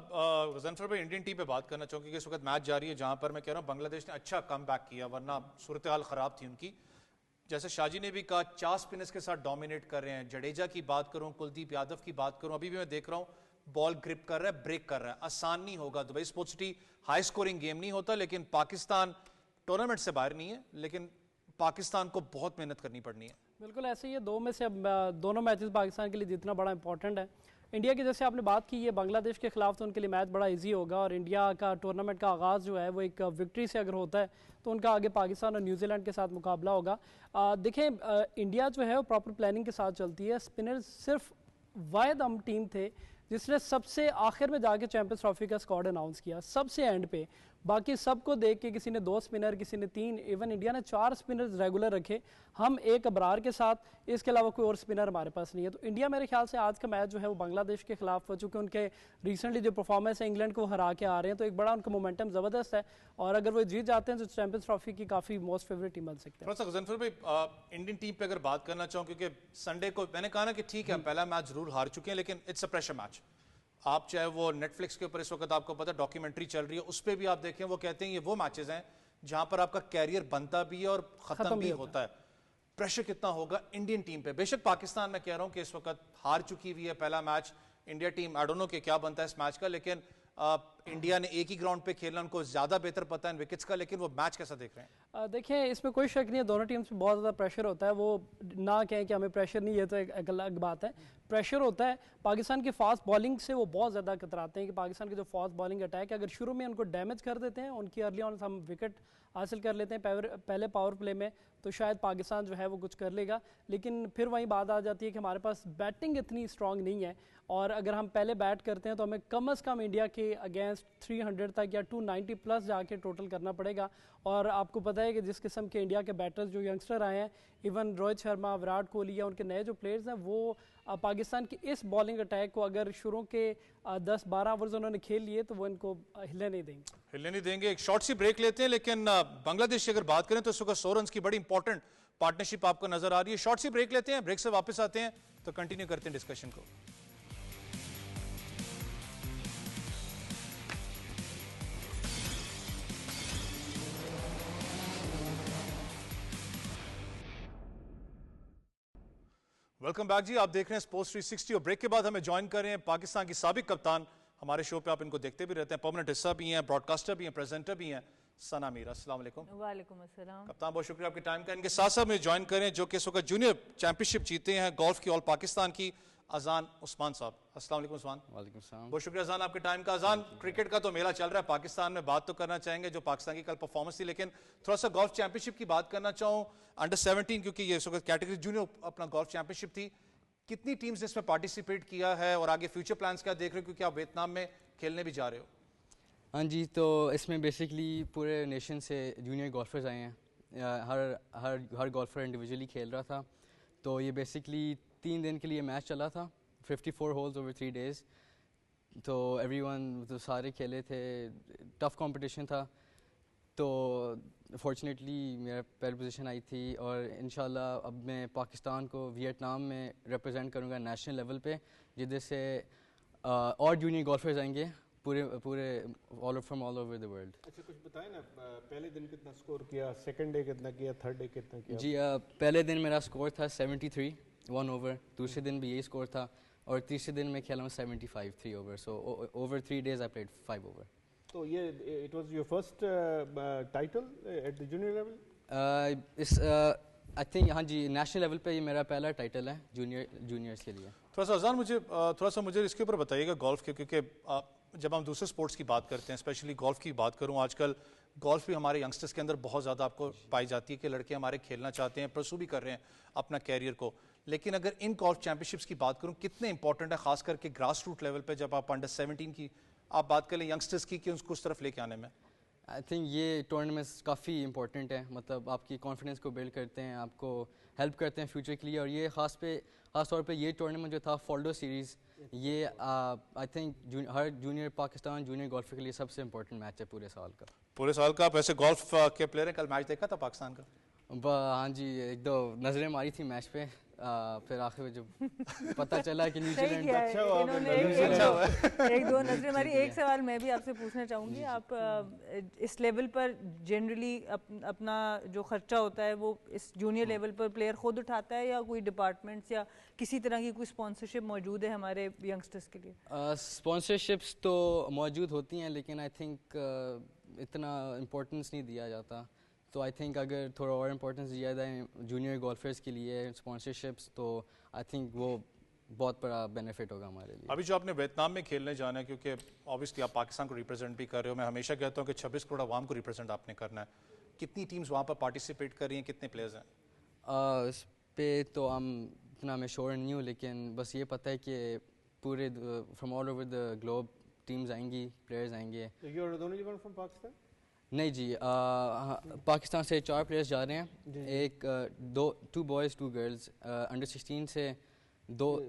Speaker 1: गजनफर भाई, इंडियन टीम पे बात करना चाहूंगी कि इस वक्त मैच जारी है, जहां पर मैं कह रहा हूं बांग्लादेश ने अच्छा कम बैक किया, वरना सूरत हाल खराब थी उनकी। जैसे शाहजी ने भी कहा, 4 स्पिनर्स के साथ डोमिनेट कर रहे हैं। जडेजा की बात करूं, कुलदीप यादव की बात करूं, अभी भी मैं देख रहा हूं बॉल ग्रिप कर रहा है, ब्रेक कर रहा है। आसान नहीं होगा, Dubai sports city high scoring game नहीं होता, लेकिन पाकिस्तान टूर्नामेंट से बाहर नहीं है, लेकिन पाकिस्तान को बहुत मेहनत करनी पड़नी है।
Speaker 4: बिल्कुल ऐसे ही है, 2 में से दोनों मैचेस पाकिस्तान के लिए जीतना बड़ा इंपॉर्टेंट है। इंडिया की जैसे आपने बात की है, बांग्लादेश के खिलाफ तो उनके लिए मैच बड़ा इजी होगा, और इंडिया का टूर्नामेंट का आगाज़ जो है वो एक विक्ट्री से अगर होता है तो उनका आगे पाकिस्तान और न्यूजीलैंड के साथ मुकाबला होगा। देखें, इंडिया जो है वो प्रॉपर प्लानिंग के साथ चलती है। स्पिनर्स सिर्फ वाहिद हम टीम थे जिसने सबसे आखिर में जाके चैंपियंस ट्रॉफी का स्क्वाड अनाउंस किया, सबसे एंड पे। बाकी सबको देख के किसी ने 2 स्पिनर, किसी ने 3, इवन इंडिया ने 4 स्पिनर्स रेगुलर रखे, हम एक अबरार के साथ, इसके अलावा कोई और स्पिनर हमारे पास नहीं है। तो इंडिया मेरे ख्याल से आज का मैच जो है वो बांग्लादेश के खिलाफ, चूँकि उनके रिसेंटली जो परफॉर्मेंस है इंग्लैंड को हरा के आ रहे हैं, तो एक बड़ा उनका मोमेंटम ज़बरदस्त है, और अगर वो जीत जाते हैं तो चैंपियंस ट्रॉफी की काफ़ी मोस्ट फेवरेट टीम बन सकते हैं।
Speaker 1: थोड़ा सा गजनफर भाई, इंडियन टीम पे अगर बात करना चाहूँ, क्योंकि संडे को मैंने कहा ना कि ठीक है पहला मैच जरूर हार चुके हैं, लेकिन इट्स अ प्रेशर मैच। आप चाहे वो नेटफ्लिक्स के ऊपर इस वक्त आपको पता डॉक्यूमेंट्री चल रही है, उस पर भी आप देखें, वो कहते हैं ये वो मैचेस हैं जहां पर आपका कैरियर बनता भी है और खत्म भी होता है। प्रेशर कितना होगा इंडियन टीम पे? बेशक पाकिस्तान में कह रहा हूं कि इस वक्त हार चुकी हुई है पहला match, India team I don't know कि क्या बनता है इस मैच का, लेकिन इंडिया ने एक ही ग्राउंड पे खेलना, उनको ज्यादा बेहतर पता है विकेट्स का, लेकिन वो मैच कैसा देख रहे हैं?
Speaker 4: देखिए, इसमें कोई शक नहीं है, दोनों टीम्स पे बहुत ज़्यादा प्रेशर होता है। वो ना कहें कि हमें प्रेशर नहीं है तो एक अलग बात है, प्रेशर होता है। पाकिस्तान की फास्ट बॉलिंग से वो बहुत ज़्यादा कतराते हैं कि पाकिस्तान की जो फास्ट बॉलिंग अटैक है, अगर शुरू में उनको डैमेज कर देते हैं, उनकी अर्ली ऑन हम विकेट हासिल कर लेते हैं पहले पावर प्ले में, तो शायद पाकिस्तान जो है वो कुछ कर लेगा। लेकिन फिर वही बात आ जाती है कि हमारे पास बैटिंग इतनी स्ट्रांग नहीं है, और अगर हम पहले बैट करते हैं तो हमें कम से कम इंडिया के अगेंस्ट 300 तक या 290 प्लस जाके टोटल करना पड़ेगा। और आपको पता है कि जिस किस्म के इंडिया के बैटर्स जो यंगस्टर आए हैं, इवन रोहित शर्मा, विराट कोहली या उनके नए जो प्लेयर्स हैं, वो पाकिस्तान की इस बॉलिंग अटैक को अगर शुरू के 10-12 ओवर्स उन्होंने खेल लिए तो वो इनको हिलने नहीं देंगे।
Speaker 1: हिलने नहीं देंगे। एक शॉर्ट सी ब्रेक लेते हैं, लेकिन बांग्लादेश की अगर बात करें तो इस वक्त 100 रन की बड़ी इंपॉर्टेंट पार्टनरशिप आपको नजर आ रही है। शॉर्ट सी ब्रेक लेते हैं, ब्रेक से वापस आते हैं तो कंटिन्यू करते हैं डिस्कशन को। वेलकम बैक जी, आप देख रहे हैं स्पोर्ट्स 360 और ब्रेक के बाद हमें ज्वाइन कर रहे हैं पाकिस्तान की साबिक कप्तान, हमारे शो पे आप इनको देखते भी रहते हैं, परमानेंट हिस्सा भी हैं, ब्रॉडकास्टर भी हैं, प्रेजेंटर भी हैं, सना मीर। अस्सलाम वालेकुम।
Speaker 5: वालेकुम अस्सलाम।
Speaker 1: कप्तान बहुत शुक्रिया आपके टाइम का। इनके साथ साथ में ज्वाइन करें जो कि इस वक्त जूनियर चैंपियनशिप जीते हैं गोल्फ की ऑल पाकिस्तान की, अजान उस्मान साहब। अस्सलाम वालेकुम उस्मान।
Speaker 6: वालेकुम सलाम।
Speaker 1: बहुत शुक्रिया अजान आपके टाइम का। अजान, क्रिकेट का तो मेला चल रहा है पाकिस्तान में, बात तो करना चाहेंगे जो पाकिस्तान की कल परफॉर्मेंस थी, लेकिन थोड़ा सा गोल्फ चैंपियनशिप की बात करना चाहूँ अंडर 17, क्योंकि ये इस वक्त कैटेगरी जूनियर अपना गोल्फ चैंपियनशिप थी। कितनी टीम्स ने इसमें पार्टिसिपेट किया है और आगे फ्यूचर प्लान्स क्या देख रहे हो, क्योंकि आप वियतनाम में खेलने भी जा रहे हो?
Speaker 6: हाँ जी, तो इसमें बेसिकली पूरे नेशन से जूनियर गोल्फर्स आए हैं। हर गोल्फर इंडिविजुअली खेल रहा था, तो ये बेसिकली 3 दिन के लिए मैच चला था, 54 होल्स ओवर 3 डेज़। तो एवरीवन तो सारे खेले थे, टफ कंपटीशन था। तो फॉर्चुनेटली मेरा पहली पोजीशन आई थी, और इंशाल्लाह अब मैं पाकिस्तान को वियतनाम में रिप्रेजेंट करूँगा नेशनल लेवल पे, जिधर से और जूनियर गोल्फर्स आएंगे पूरे from all over the world.
Speaker 2: अच्छा, कुछ बताएं ना, पहले दिन कितना स्कोर किया, सेकंड डे कितना किया, थर्ड डे कितना किया?
Speaker 6: जी, पहले दिन मेरा स्कोर था 73 1 ओवर, दूसरे दिन भी यही स्कोर था, और तीसरे दिन मैं खेला हूँ 75 3 over. So over 3 days I played 5 over.
Speaker 2: तो ये it was your first title at the junior level?
Speaker 6: I think हाँ जी, नेशनल लेवल पे ये मेरा पहला टाइटल है जूनियर्स के लिए।
Speaker 1: थोड़ा सा अजान मुझे इसके ऊपर बताइएगा गोल्फ के, क्योंकि जब हम दूसरे स्पोर्ट्स की बात करते हैं, स्पेशली गोल्फ की बात करूं, आजकल गोल्फ भी हमारे यंगस्टर्स के अंदर बहुत ज़्यादा आपको पाई जाती है कि लड़के हमारे खेलना चाहते हैं, परसू भी कर रहे हैं अपना कैरियर को। लेकिन अगर इन गोल्फ चैंपियनशिप्स की बात करूं, कितने इंपॉर्टेंट है खास करके ग्रास रूट लेवल पे, जब आप अंडर 17 की आप बात करें यंगस्टर्स की, कि उसको उस तरफ लेके आने में?
Speaker 6: आई थिंक ये टूर्नामेंट्स काफ़ी इंपॉर्टेंट है, मतलब आपकी कॉन्फिडेंस को बिल्ड करते हैं, आपको हेल्प करते हैं फ्यूचर के लिए। और ये ख़ास तौर पे ये टूर्नामेंट जो था फोल्डो सीरीज़, ये I think her junior Pakistan junior golfer के लिए सबसे इंपॉर्टेंट मैच है पूरे साल का।
Speaker 1: पूरे साल का। आप ऐसे गोल्फ के प्लेयर हैं, कल मैच देखा था पाकिस्तान का?
Speaker 6: हाँ जी, 1-2 नजरें मारी थी मैच पे, फिर आखिर में जब पता चला कि न्यूजीलैंड
Speaker 5: अच्छा एक दो नजरें मारी। एक सवाल मैं भी आपसे पूछना चाहूँगी, आप इस लेवल पर जनरली अपना जो खर्चा होता है वो इस जूनियर लेवल पर प्लेयर खुद उठाता है, या कोई डिपार्टमेंट्स या किसी तरह की कोई स्पॉन्सरशिप मौजूद है हमारे यंगस्टर्स के लिए?
Speaker 6: स्पॉन्सरशिप्स तो मौजूद होती हैं, लेकिन आई थिंक इतना इम्पोर्टेंस नहीं दिया जाता। तो आई थिंक अगर थोड़ा और इम्पोर्टेंस दिया जाए जूनियर गोल्फर्स के लिए स्पॉन्सरशिप्स, तो आई थिंक वो बहुत बड़ा बेनिफिट होगा हमारे लिए।
Speaker 1: अभी जो आपने वियतनाम में खेलने जाना है, क्योंकि ऑब्वियसली आप पाकिस्तान को रिप्रेजेंट भी कर रहे हो, मैं हमेशा कहता हूँ कि 26 करोड़ आवाम को रिप्रेजेंट आपने करना है। कितनी टीम्स वहाँ पर पार्टिसिपेट कर रही हैं, कितने प्लेयर्स हैं?
Speaker 6: इस पे तो हम इतना मैं श्योर नहीं हूँ, लेकिन बस ये पता है कि पूरे from all over the globe teams आएंगी, प्लेयर्स आएंगे।
Speaker 2: So you are the only one from Pakistan?
Speaker 6: नहीं जी, पाकिस्तान से 4 प्लेयर्स जा रहे हैं, टू बॉयज़ 2 गर्ल्स, अंडर 16 से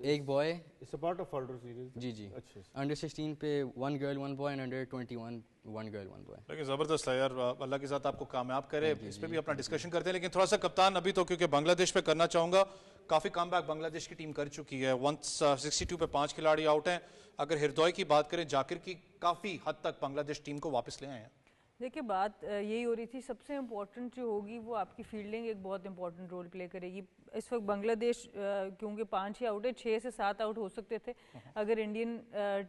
Speaker 6: एक boy.
Speaker 2: It's a part of folder series.
Speaker 6: जी जी,
Speaker 2: अच्छा।
Speaker 6: अंडर 16 पे 1 girl 1 boy, and under 21 1 girl 1 boy.
Speaker 1: लेकिन ज़बरदस्त है यार, अल्लाह के साथ आपको कामयाब करे। इस पे भी अपना डिस्कशन करते हैं, लेकिन थोड़ा सा कप्तान अभी तो क्योंकि बांग्लादेश पे करना चाहूँगा, काफ़ी कम बैक बांग्लादेश की टीम कर चुकी है। 162 पे 5 खिलाड़ी आउट हैं। अगर हृदय की बात करें, जाकिर की काफ़ी हद तक बांग्लादेश टीम को वापस ले आए हैं।
Speaker 5: देखिए बात यही हो रही थी, सबसे इम्पोर्टेंट जो होगी वो आपकी फील्डिंग एक बहुत इंपॉर्टेंट रोल प्ले करेगी। इस वक्त बांग्लादेश क्योंकि 5 ही आउट है, 6 से 7 आउट हो सकते थे अगर इंडियन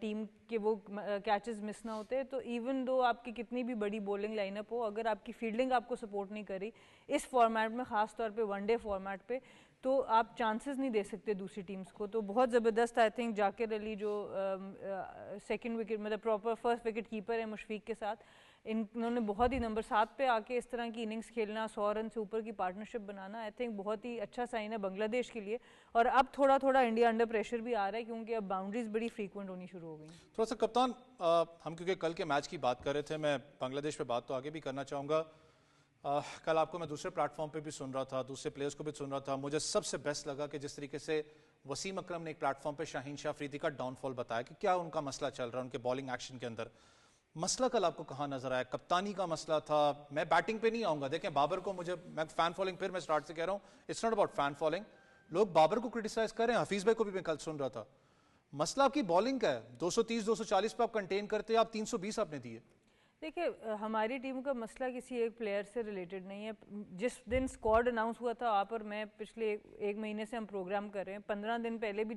Speaker 5: टीम के वो कैचेस मिस ना होते। तो इवन दो आपकी कितनी भी बड़ी बॉलिंग लाइनअप हो, अगर आपकी फील्डिंग आपको सपोर्ट नहीं करी इस फॉर्मेट में, ख़ास तौर पे वनडे फॉर्मेट पे, तो आप चांसेस नहीं दे सकते दूसरी टीम्स को। तो बहुत ज़बरदस्त आई थिंक जाकिर अली जो सेकंड विकेट मतलब प्रॉपर फर्स्ट विकेट कीपर है मुशफीक के साथ, इन्होंने बहुत ही नंबर 7 पे आके इस तरह की इनिंग्स खेलना, 100 रन से ऊपर की पार्टनरशिप बनाना, आई थिंक बहुत ही अच्छा साइन है बांग्लादेश के लिए। और अब थोड़ा थोड़ा इंडिया अंडर प्रेशर भी आ रहा है क्योंकि अब बाउंड्रीज बड़ी फ्रीक्वेंट होनी शुरू हो गई।
Speaker 1: थोड़ा सा कप्तान, हम क्योंकि कल के मैच की बात कर रहे थे, मैं बांग्लादेश पे बात तो आगे भी करना चाहूँगा। कल आपको मैं दूसरे प्लेटफॉर्म पे भी सुन रहा था, दूसरे प्लेयर्स को भी सुन रहा था। मुझे सबसे बेस्ट लगा कि जिस तरीके से वसीम अकरम ने एक प्लेटफॉर्म पे शाहीन शाह अफरीदी का डाउनफॉल बताया कि क्या उनका मसला चल रहा है उनके बॉलिंग एक्शन के अंदर। मसला कल आपको कहाँ नजर आया? कप्तानी का मसला था। मैं बैटिंग पे नहीं आऊँगा, देखें बाबर को मैं फैन फॉलोइंग, फिर मैं स्टार्ट से कह रहा हूँ, it's not about fan following. लोग बाबर को क्रिटिसाइज कर रहे हैं, हफीज भाई को भी मैं कल सुन रहा था। मसला आपकी बॉलिंग का है। 230 240 पे आप कंटेन करते हैं, आप 320 आपने दिए।
Speaker 5: देखिए हमारी टीम का मसला किसी एक प्लेयर से रिलेटेड नहीं है। जिस दिन स्क्वाड अनाउंस हुआ था, आप और मैं पिछले एक महीने से हम प्रोग्राम कर रहे हैं, 15 दिन पहले भी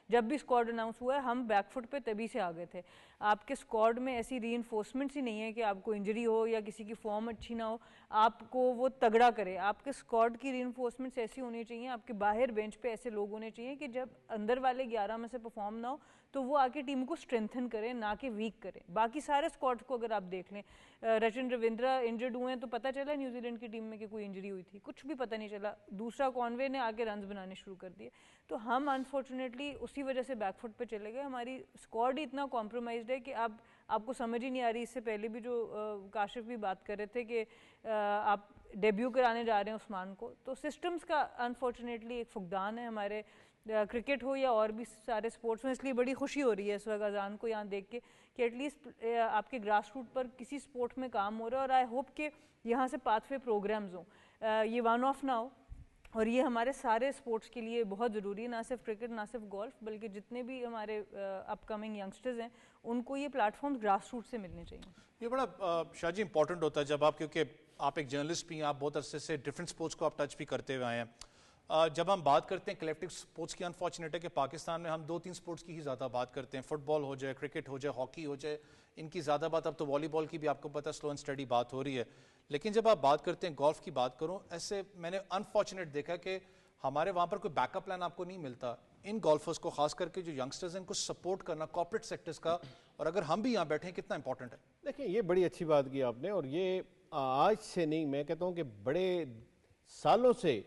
Speaker 5: जब भी स्क्वाड अनाउंस हुआ है, हम बैकफुट पे तभी से आ गए थे। आपके स्क्वाड में ऐसी रीइंफोर्समेंट्स ही नहीं है कि आपको इंजरी हो या किसी की फॉर्म अच्छी ना हो आपको वो तगड़ा करे। आपके स्क्वाड की रीइंफोर्समेंट्स ऐसी होनी चाहिए, आपके बाहर बेंच पे ऐसे लोग होने चाहिए कि जब अंदर वाले 11 में से परफॉर्म ना हो तो वो आके टीम को स्ट्रेंथन करें, ना कि वीक करें। बाकी सारे स्क्वाड्स को अगर आप देख लें, रचिन रविंद्रा इंजर्ड हुए हैं तो पता चला न्यूजीलैंड की टीम में कि कोई इंजरी हुई थी, कुछ भी पता नहीं चला। दूसरा कॉनवे ने आके रन्स बनाने शुरू कर दिए। तो हम अनफॉर्चुनेटली उसी वजह से बैकफुट पे चले गए। हमारी स्क्वाड ही इतना कॉम्प्रोमाइज्ड है कि आपको समझ ही नहीं आ रही। इससे पहले भी जो काशिफ भी बात कर रहे थे कि आप डेब्यू कराने जा रहे हैं उस्मान को, तो सिस्टम्स का अनफॉर्चुनेटली एक फुकदान है हमारे क्रिकेट हो या और भी सारे स्पोर्ट्स में। इसलिए बड़ी खुशी हो रही है इस वक्त अजान को यहाँ देख के कि एटलीस्ट आपके ग्रास रूट पर किसी स्पोर्ट में काम हो रहा है। और आई होप कि यहाँ से पाथवे प्रोग्राम्स हों, ये वन ऑफ ना हो। और ये हमारे सारे स्पोर्ट्स के लिए बहुत ज़रूरी है, ना सिर्फ क्रिकेट ना सिर्फ गोल्फ, बल्कि जितने भी हमारे अपकमिंग यंगस्टर्स हैं उनको ये प्लेटफॉर्म ग्रास रूट से मिलने चाहिए।
Speaker 1: ये बड़ा शाह जी इंपॉर्टेंट होता है जब आप, क्योंकि आप एक जर्नलिस्ट भी हैं, आप बहुत अरसे से डिफरेंट स्पोर्ट्स को आप टच भी करते हुए आए हैं। जब हम बात करते हैं कलेक्टिव स्पोर्ट्स की, अनफॉर्चुनेट है कि पाकिस्तान में हम 2-3 स्पोर्ट्स की ही ज़्यादा बात करते हैं। फुटबॉल हो जाए, क्रिकेट हो जाए, हॉकी हो जाए, इनकी ज़्यादा बात, अब तो वॉलीबॉल की भी आपको पता स्लो एंड स्टडी बात हो रही है। लेकिन जब आप बात करते हैं गोल्फ की बात करूँ, ऐसे मैंने अनफॉर्चुनेट देखा कि हमारे वहाँ पर कोई बैकअप प्लान आपको नहीं मिलता इन गोल्फर्स को, खास करके जो यंगस्टर्स हैं, इनको सपोर्ट करना कॉर्पोरेट सेक्टर्स का। और अगर हम भी यहाँ बैठे हैं, कितना इंपॉर्टेंट है।
Speaker 2: देखिए ये बड़ी अच्छी बात की आपने, और ये आज से नहीं, मैं कहता हूँ कि बड़े सालों से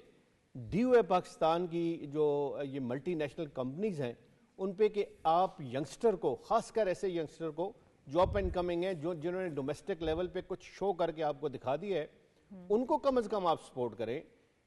Speaker 2: ड्यू है पाकिस्तान की जो ये मल्टीनेशनल कंपनीज हैं उन पे कि आप यंगस्टर को, खासकर ऐसे यंगस्टर को जो अप एंड कमिंग है, जो जिन्होंने डोमेस्टिक लेवल पे कुछ शो करके आपको दिखा दिया है, उनको कम से कम आप सपोर्ट करें।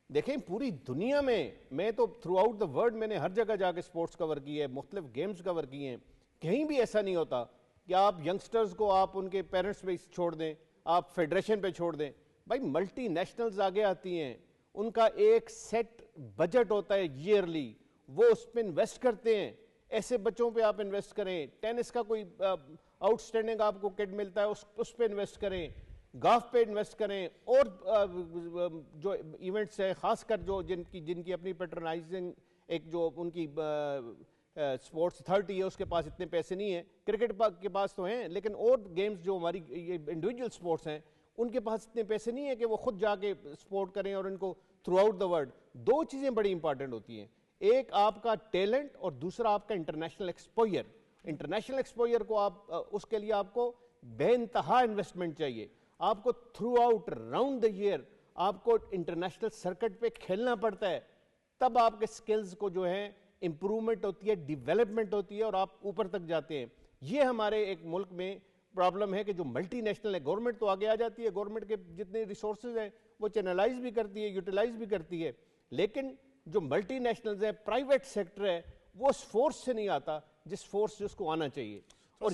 Speaker 2: देखें पूरी दुनिया में, मैं तो थ्रू आउट द वर्ल्ड मैंने हर जगह जाके स्पोर्ट्स कवर किए हैं, मुख्तलिफ गेम्स कवर किए हैं, कहीं भी ऐसा नहीं होता कि आप यंगस्टर्स को आप उनके पेरेंट्स पे छोड़ दें, आप फेडरेशन पे छोड़ दें। भाई मल्टी नेशनल्स आगे आती हैं, उनका एक सेट बजट होता है ईयरली, वो उस पर इन्वेस्ट करते हैं। ऐसे बच्चों पे आप इन्वेस्ट करें। टेनिस का कोई आउटस्टैंडिंग आपको किट मिलता है, उस पर इन्वेस्ट करें। गोल्फ पे इन्वेस्ट करें। और जो इवेंट्स है, खासकर जो जिनकी अपनी पैट्रोनाइजिंग एक जो उनकी स्पोर्ट्स अथॉरिटी है, उसके पास इतने पैसे नहीं है। क्रिकेट के पास तो हैं, लेकिन और गेम्स जो हमारी ये इंडिविजुअल स्पोर्ट्स हैं उनके पास इतने पैसे नहीं है कि वो खुद जाके सपोर्ट करें और इनको थ्रू आउट द वर्ल्ड। दो चीज़ें बड़ी इंपॉर्टेंट होती हैं, एक आपका टैलेंट और दूसरा आपका इंटरनेशनल एक्सपोजर। इंटरनेशनल एक्सपोजर को आप उसके लिए आपको बेइंतहा इन्वेस्टमेंट चाहिए। आपको through out round the year आपको इंटरनेशनल सर्किट पे खेलना पड़ता है, तब आपके स्किल्स को जो है इम्प्रूवमेंट होती है, डेवलपमेंट होती है और आप ऊपर तक जाते हैं। ये हमारे एक मुल्क में प्रॉब्लम है कि जो मल्टीनेशनल है, गवर्नमेंट तो आगे आ जाती है, गवर्नमेंट के जितने रिसोर्सेज हैं वो चैनलाइज भी करती है, यूटिलाइज भी करती है, लेकिन जो मल्टीनेशनल्स है, प्राइवेट सेक्टर है, वो उस फोर्स से नहीं आता जिस फोर्स से उसको आना चाहिए। और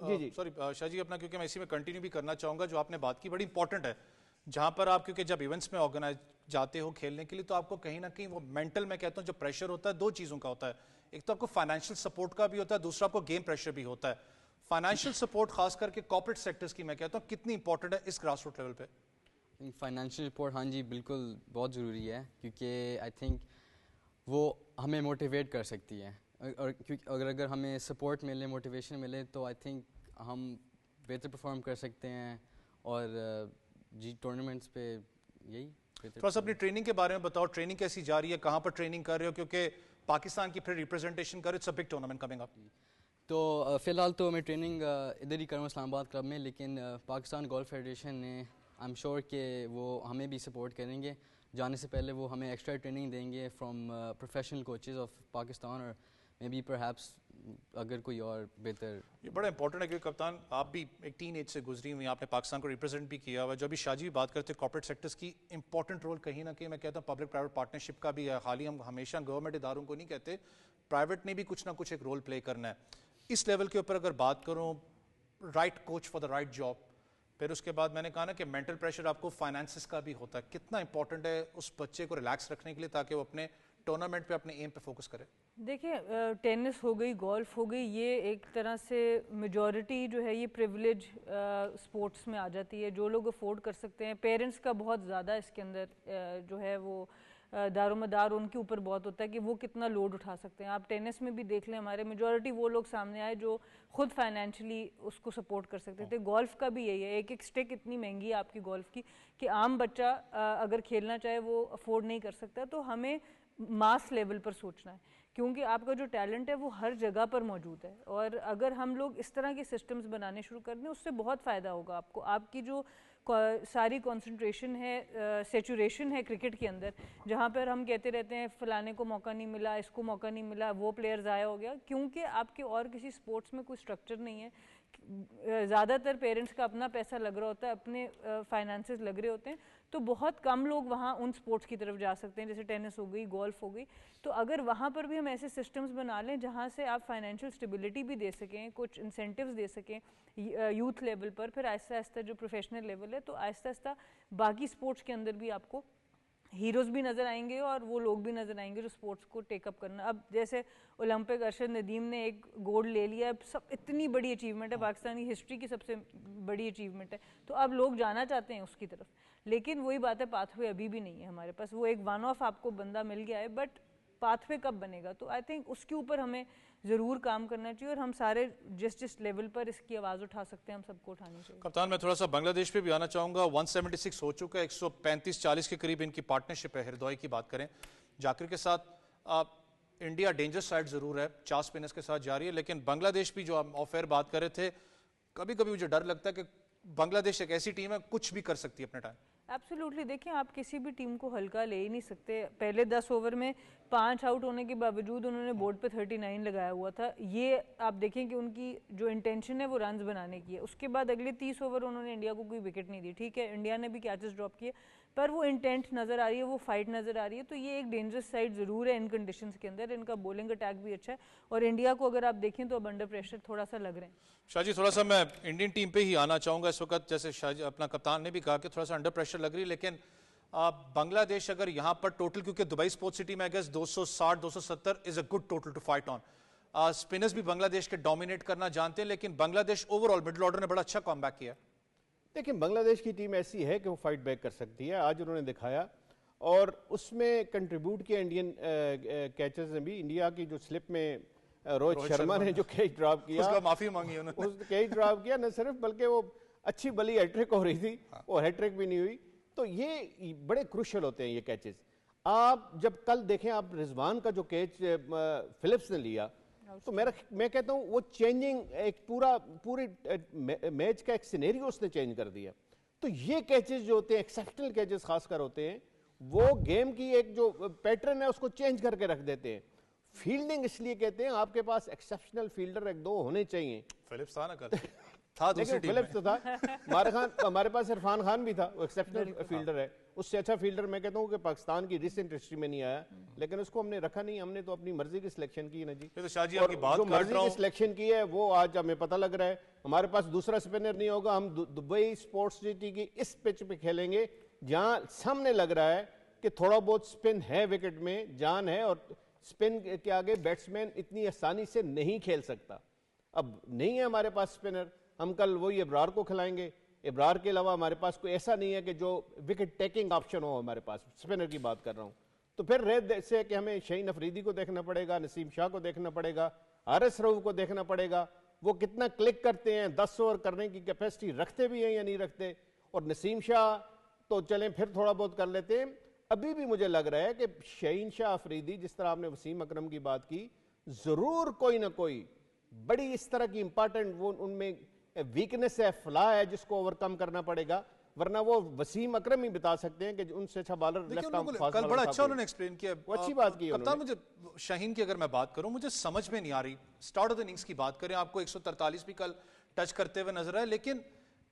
Speaker 2: ये जी
Speaker 1: सॉरी शाह जी अपना, क्योंकि मैं इसी में कंटिन्यू भी करना चाहूंगा, जो आपने बात की बड़ी इंपॉर्टेंट है, जहां पर आप क्योंकि जब इवेंट्स में ऑर्गेनाइज जाते हो खेलने के लिए तो आपको कहीं ना कहीं वो मेंटल, मैं कहता हूं जो प्रेशर होता है, दो चीजों का होता है, एक तो आपको फाइनेंशियल सपोर्ट का भी होता है, दूसरा आपको गेम प्रेशर भी होता है। फाइनेंशियल सपोर्ट खास करके कॉर्पोरेट सेक्टर्स की मैं कहता हूं कितनी इंपॉर्टेंट है इस ग्रास रूट लेवल पे?
Speaker 6: फाइनेंशियल सपोर्ट हाँ जी बिल्कुल बहुत ज़रूरी है, क्योंकि आई थिंक वो हमें मोटिवेट कर सकती है, और क्योंकि अगर हमें सपोर्ट मिले, मोटिवेशन मिले, तो आई थिंक हम बेहतर परफॉर्म कर सकते हैं। और जी टूर्नामेंट्स पे यही
Speaker 1: थोड़ा सा अपनी ट्रेनिंग के बारे में बताओ, ट्रेनिंग कैसी जा रही है, कहाँ पर ट्रेनिंग कर रहे हो, क्योंकि पाकिस्तान की फिर रिप्रेजेंटेशन कर रहे हो, it's a big tournament coming up.
Speaker 6: तो फ़िलहाल तो मैं ट्रेनिंग इधर ही कर रहा हूँ इस्लामाबाद क्लब में, लेकिन पाकिस्तान गोल्फ फेडरेशन ने आई एम श्योर कि वो हमें भी सपोर्ट करेंगे। जाने से पहले वो हमें एक्स्ट्रा ट्रेनिंग देंगे from professional coaches of Pakistan, और मे बी परहैप्स अगर कोई और बेहतर।
Speaker 1: ये बड़ा इंपॉर्टेंट है क्योंकि कप्तान आप भी एक टीन एज से गुजरी हुई, आपने पाकिस्तान को रिप्रेजेंट भी किया हुआ है। जो अभी शाहजी बात करते हैं कॉर्पोरेट सेक्टर्स की इंपॉर्टेंट रोल, कहीं ना कहीं मैं कहता हूँ पब्लिक प्राइवेट पार्टनरशिप का भी है। हाल ही हम हमेशा गवर्नमेंट इदारों को नहीं कहते, प्राइवेट ने भी कुछ ना कुछ एक रोल प्ले करना है। इस लेवल के ऊपर अगर बात करूँ, right coach for the right job, फिर उसके बाद मैंने कहा ना कि मेंटल प्रेशर आपको फाइनेंसिस का भी होता है, कितना इंपॉर्टेंट है उस बच्चे को रिलैक्स रखने के लिए ताकि वो अपने टूर्नामेंट पे अपने एम पे फोकस करे?
Speaker 5: देखिए टेनिस हो गई, गोल्फ हो गई, ये एक तरह से मेजॉरिटी जो है ये प्रिविलेज स्पोर्ट्स में आ जाती है। जो लोग अफोर्ड कर सकते हैं, पेरेंट्स का बहुत ज़्यादा इसके अंदर जो है वो दारोमदार उनके ऊपर बहुत होता है कि वो कितना लोड उठा सकते हैं। आप टेनिस में भी देख लें, हमारे मेजॉरिटी वो लोग सामने आए जो खुद फाइनेंशियली उसको सपोर्ट कर सकते थे। गोल्फ का भी यही है, एक एक स्टिक इतनी महंगी है आपकी गोल्फ की कि आम बच्चा अगर खेलना चाहे वो अफोर्ड नहीं कर सकता। तो हमें मास लेवल पर सोचना है, क्योंकि आपका जो टैलेंट है वो हर जगह पर मौजूद है। और अगर हम लोग इस तरह के सिस्टम्स बनाने शुरू कर दें, उससे बहुत फ़ायदा होगा आपको। आपकी जो सारी कंसंट्रेशन है, सेचुरेशन है क्रिकेट के अंदर, जहाँ पर हम कहते रहते हैं फ़लाने को मौका नहीं मिला, इसको मौका नहीं मिला, वो प्लेयर ज़ाया हो गया, क्योंकि आपके और किसी स्पोर्ट्स में कोई स्ट्रक्चर नहीं है। ज़्यादातर पेरेंट्स का अपना पैसा लग रहा होता है, अपने फाइनेंसेस लग रहे होते हैं, तो बहुत कम लोग वहाँ उन स्पोर्ट्स की तरफ जा सकते हैं, जैसे टेनिस हो गई, गोल्फ हो गई। तो अगर वहाँ पर भी हम ऐसे सिस्टम्स बना लें जहाँ से आप फाइनेंशियल स्टेबिलिटी भी दे सकें, कुछ इंसेंटिव्स दे सकें यूथ लेवल पर, फिर आहिस्ता आहिस्ता जो प्रोफेशनल लेवल है, तो आहिस्ता आहिस्ता बाकी स्पोर्ट्स के अंदर भी आपको हीरोज़ भी नज़र आएंगे और वो लोग भी नज़र आएंगे जो स्पोर्ट्स को टेकअप करना। अब जैसे ओलंपिक अरशद नदीम ने एक गोल्ड ले लिया, सब इतनी बड़ी अचीवमेंट है, पाकिस्तानी हिस्ट्री की सबसे बड़ी अचीवमेंट है, तो अब लोग जाना चाहते हैं उसकी तरफ। लेकिन वही बात है, पाथवे अभी भी नहीं है हमारे पास। वो एक वन ऑफ आपको बंदा मिल गया है, बट पाथवे कब बनेगा? तो आई थिंक उसके ऊपर हमें ज़रूर काम करना चाहिए, और हम सारे जिस जिस लेवल पर इसकी आवाज़ उठा सकते हैं हम सबको उठानी चाहिए।
Speaker 1: कप्तान मैं थोड़ा सा बांग्लादेश पे भी आना चाहूँगा। 176 हो चुका है, 135-40 के करीब इनकी पार्टनरशिप है। हृदय की बात करें जाकिर के साथ, इंडिया डेंजरस साइड ज़रूर है, 4 स्पिनर्स के साथ जा रही है, लेकिन बांग्लादेश भी, जो हम ऑफ एयर बात कर रहे थे, कभी कभी मुझे डर लगता है कि बांग्लादेश एक ऐसी टीम है कुछ भी कर सकती है अपने टाइम।
Speaker 5: एब्सोल्युटली, देखिए आप किसी भी टीम को हल्का ले ही नहीं सकते। पहले 10 ओवर में 5 आउट होने के बावजूद उन्होंने बोर्ड पे 39 लगाया हुआ था। ये आप देखें कि उनकी जो इंटेंशन है वो रन्स बनाने की है। उसके बाद अगले 30 ओवर उन्होंने इंडिया को कोई विकेट नहीं दी। ठीक है, इंडिया ने भी कैचेस ड्रॉप किए, पर वो इंटेंट नज़र आ रही है, वो फाइट नज़र आ रही है। तो ये एक डेंजरस साइड ज़रूर है इन कंडीशंस के अंदर। इनका बॉलिंग अटैक भी अच्छा है, और इंडिया को अगर आप देखें तो अब अंडर प्रेशर थोड़ा सा लग रहे हैं।
Speaker 1: शाहजी थोड़ा सा मैं इंडियन टीम पे ही आना चाहूँगा इस वक्त। जैसे शाहजी अपना कप्तान ने भी कहा कि थोड़ा सा अंडर प्रेशर लग रही है, लेकिन बांग्लादेश अगर यहाँ पर टोटल, क्योंकि दुबई स्पोर्ट्स सिटी में I guess 260-270 is a good total to fight on. Spinners भी बांग्लादेश के डोमिनेट करना जानते हैं, लेकिन बांग्लादेश ओवरऑल मिडिल ऑर्डर ने बड़ा अच्छा कमबैक किया।
Speaker 2: देखिए बांग्लादेश की टीम ऐसी है कि वो फाइट बैक कर सकती है, आज उन्होंने दिखाया, और उसमें कंट्रीब्यूट किया इंडियन कैचर्स ने भी। इंडिया की जो स्लिप में रोहित शर्मा ने जो कैच ड्रॉप किया,
Speaker 1: उसका माफी मांगी उन्होंने,
Speaker 2: उस कैच ड्रॉप किया न सिर्फ, बल्कि वो अच्छी बली हैट्रिक हो रही थी, वो हैट्रिक भी नहीं हुई। तो ये बड़े क्रूशियल होते हैं ये कैचेस। आप जब कल देखें, आप रिजवान का जो कैच फिलिप्स ने लिया, तो मैं कहता हूँ वो चेंजिंग एक पूरी मैच का एक सिनेरियो उसने चेंज कर दिया। तो ये कैचेस जो होते हैं, एक्सेप्शनल कैचेस खासकर होते हैं, वो गेम की एक जो पैटर्न है उसको चेंज करके रख देते हैं। फील्डिंग इसलिए कहते हैं, आपके पास एक्सेप्शनल फील्डर 1-2 होने चाहिए।
Speaker 1: फिलिप्स था ना कल था दूसरी
Speaker 7: लेकिन
Speaker 1: टीम
Speaker 7: फिलिप्स
Speaker 1: में।
Speaker 7: तो था। हमारे पास इरफान खान भी था, वो एक्सेप्शनल फील्डर है। उससे अच्छा फील्डर मैं कहता हूँ कि पाकिस्तान की रिसेंट हिस्ट्री में नहीं आया, लेकिन उसको हमने रखा नहीं, हमने तो अपनी मर्जी की सिलेक्शन की है ना जी।
Speaker 1: ये तो शाह जी
Speaker 7: और
Speaker 1: आपकी बात
Speaker 7: जो
Speaker 1: काट
Speaker 7: मर्जी
Speaker 1: रहा
Speaker 7: की
Speaker 1: हूं।
Speaker 7: सिलेक्शन की है वो आज हमें पता लग रहा है। हमारे पास दूसरा स्पिनर नहीं होगा, हम दुबई स्पोर्ट्स सिटी की इस पिच पे खेलेंगे जहां सामने लग रहा है कि थोड़ा बहुत स्पिन है, विकेट में जान है, और स्पिन के आगे बैट्समैन इतनी आसानी से नहीं खेल सकता। अब नहीं है हमारे पास स्पिनर, हम कल वही इब्रार को खिलाएंगे। इब्रार के अलावा हमारे पास कोई ऐसा नहीं है कि जो विकेट टेकिंग ऑप्शन हो हमारे पास, स्पिनर की बात कर रहा हूं। तो फिर रह से कि हमें शहीन अफरीदी को देखना पड़ेगा, नसीम शाह को देखना पड़ेगा, हारिस रऊफ को देखना पड़ेगा, वो कितना क्लिक करते हैं, 10 ओवर करने की कैपेसिटी रखते भी हैं या नहीं रखते। और नसीम शाह तो चलें फिर थोड़ा बहुत कर लेते हैं। अभी भी मुझे लग रहा है कि शहीन शाह अफरीदी, जिस तरह आपने वसीम अकरम की बात की, जरूर कोई ना कोई बड़ी इस तरह की इंपॉर्टेंट वो उनमें वीकनेस है, फ्ला है, जिसको ओवरकम करना पड़ेगा, वरना वो वसीम अकरम ही बता सकते हैं कि उनसे अच्छा बॉलर
Speaker 1: देखिए
Speaker 7: लेफ्ट आर्म
Speaker 1: उन्होंने कल बड़ा अच्छा उन्होंने एक्सप्लेन किया।
Speaker 7: वो अच्छी बात की
Speaker 1: कप्तान, मुझे शाहीन की अगर मैं बात करूं, मुझे समझ में नहीं आ रही। स्टार्ट ऑफ द इनिंग्स की बात करें, आपको 143 भी कल टच करते हुए नजर आए, लेकिन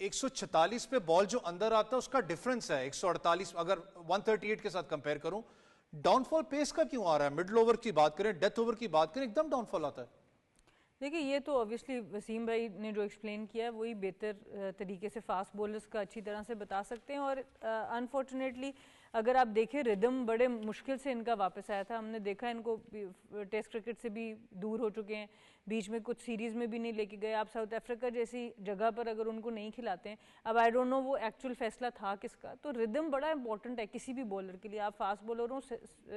Speaker 1: 146 पे बॉल जो अंदर आता है उसका डिफरेंस है 148, अगर 138 के साथ कंपेयर करूं। डाउनफॉल पेस का क्यों आ रहा है? मिडिल ओवर की बात करें, डेथ ओवर की बात करें, एकदम डाउनफॉल आता है।
Speaker 5: देखिए ये तो ऑब्वियसली वसीम भाई ने जो एक्सप्लेन किया है वही बेहतर तरीके से फास्ट बॉलर्स का अच्छी तरह से बता सकते हैं। और अनफॉर्चुनेटली अगर आप देखें रिदम बड़े मुश्किल से इनका वापस आया था। हमने देखा इनको टेस्ट क्रिकेट से भी दूर हो चुके हैं, बीच में कुछ सीरीज़ में भी नहीं लेके गए। आप साउथ अफ्रीका जैसी जगह पर अगर उनको नहीं खिलाते हैं, अब आई डोंट नो वो एक्चुअल फैसला था किसका। तो रिदम बड़ा इंपॉर्टेंट है किसी भी बॉलर के लिए, आप फास्ट बॉलर हो,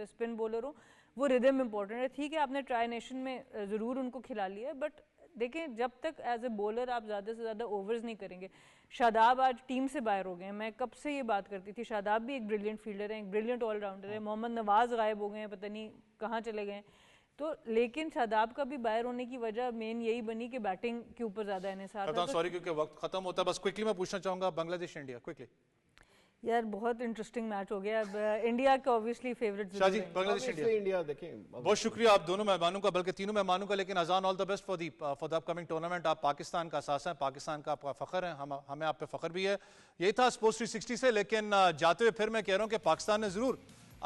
Speaker 5: स्पिन बॉलर हो, वो रिदम इंपॉर्टेंट है। ठीक है आपने ट्राई नेशन में ज़रूर उनको खिला लिया है, बट देखें जब तक एज ए बॉलर आप ज़्यादा से ज़्यादा ओवर्स नहीं करेंगे। शादाब आज टीम से बाहर हो गए हैं, मैं कब से ये बात करती थी, शादाब भी एक ब्रिलियंट फील्डर है, एक ब्रिलियंट ऑलराउंडर है। मोहम्मद नवाज गायब हो गए हैं, पता नहीं कहाँ चले गए। तो लेकिन शादाब का भी बाहर होने की वजह मेन यही बनी कि बैटिंग के ऊपर ज़्यादा इन्हिसार था।
Speaker 1: सॉरी क्योंकि वक्त खत्म होता है, बस क्विकली मैं पूछना चाहूंगा बांग्लादेश इंडिया क्विकली।
Speaker 5: यार बहुत इंटरेस्टिंग मैच हो गया। अब इंडिया का obviously favourite
Speaker 1: Shah ji, Bangladesh
Speaker 7: India देखें।
Speaker 1: बहुत शुक्रिया आप दोनों मेहमानों का, बल्कि तीनों मेहमानों का। लेकिन अजान all the best for the upcoming tournament. आप पाकिस्तान का असासा है, पाकिस्तान का आपका फखर है, हमें आप पे फखर भी है। यही था स्पोर्ट्स 360 से। लेकिन जाते हुए फिर मैं कह रहा हूँ कि पाकिस्तान ने जरूर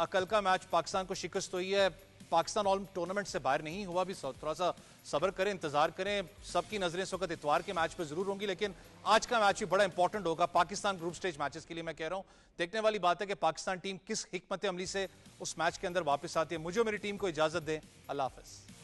Speaker 1: कल का मैच पाकिस्तान को शिकस्त हुई है। पाकिस्तान ऑल टूर्नामेंट से बाहर नहीं हुआ भी, थोड़ा सा सब्र करें, इंतजार करें। सबकी नजरें इस वक्त इतवार के मैच पे जरूर होंगी, लेकिन आज का मैच भी बड़ा इंपॉर्टेंट होगा पाकिस्तान ग्रुप स्टेज मैचेस के लिए। मैं कह रहा हूं देखने वाली बात है कि पाकिस्तान टीम किस हिकमत अमली से उस मैच के अंदर वापस आती है। मुझे मेरी टीम को इजाजत दें, अल्लाह हाफिज।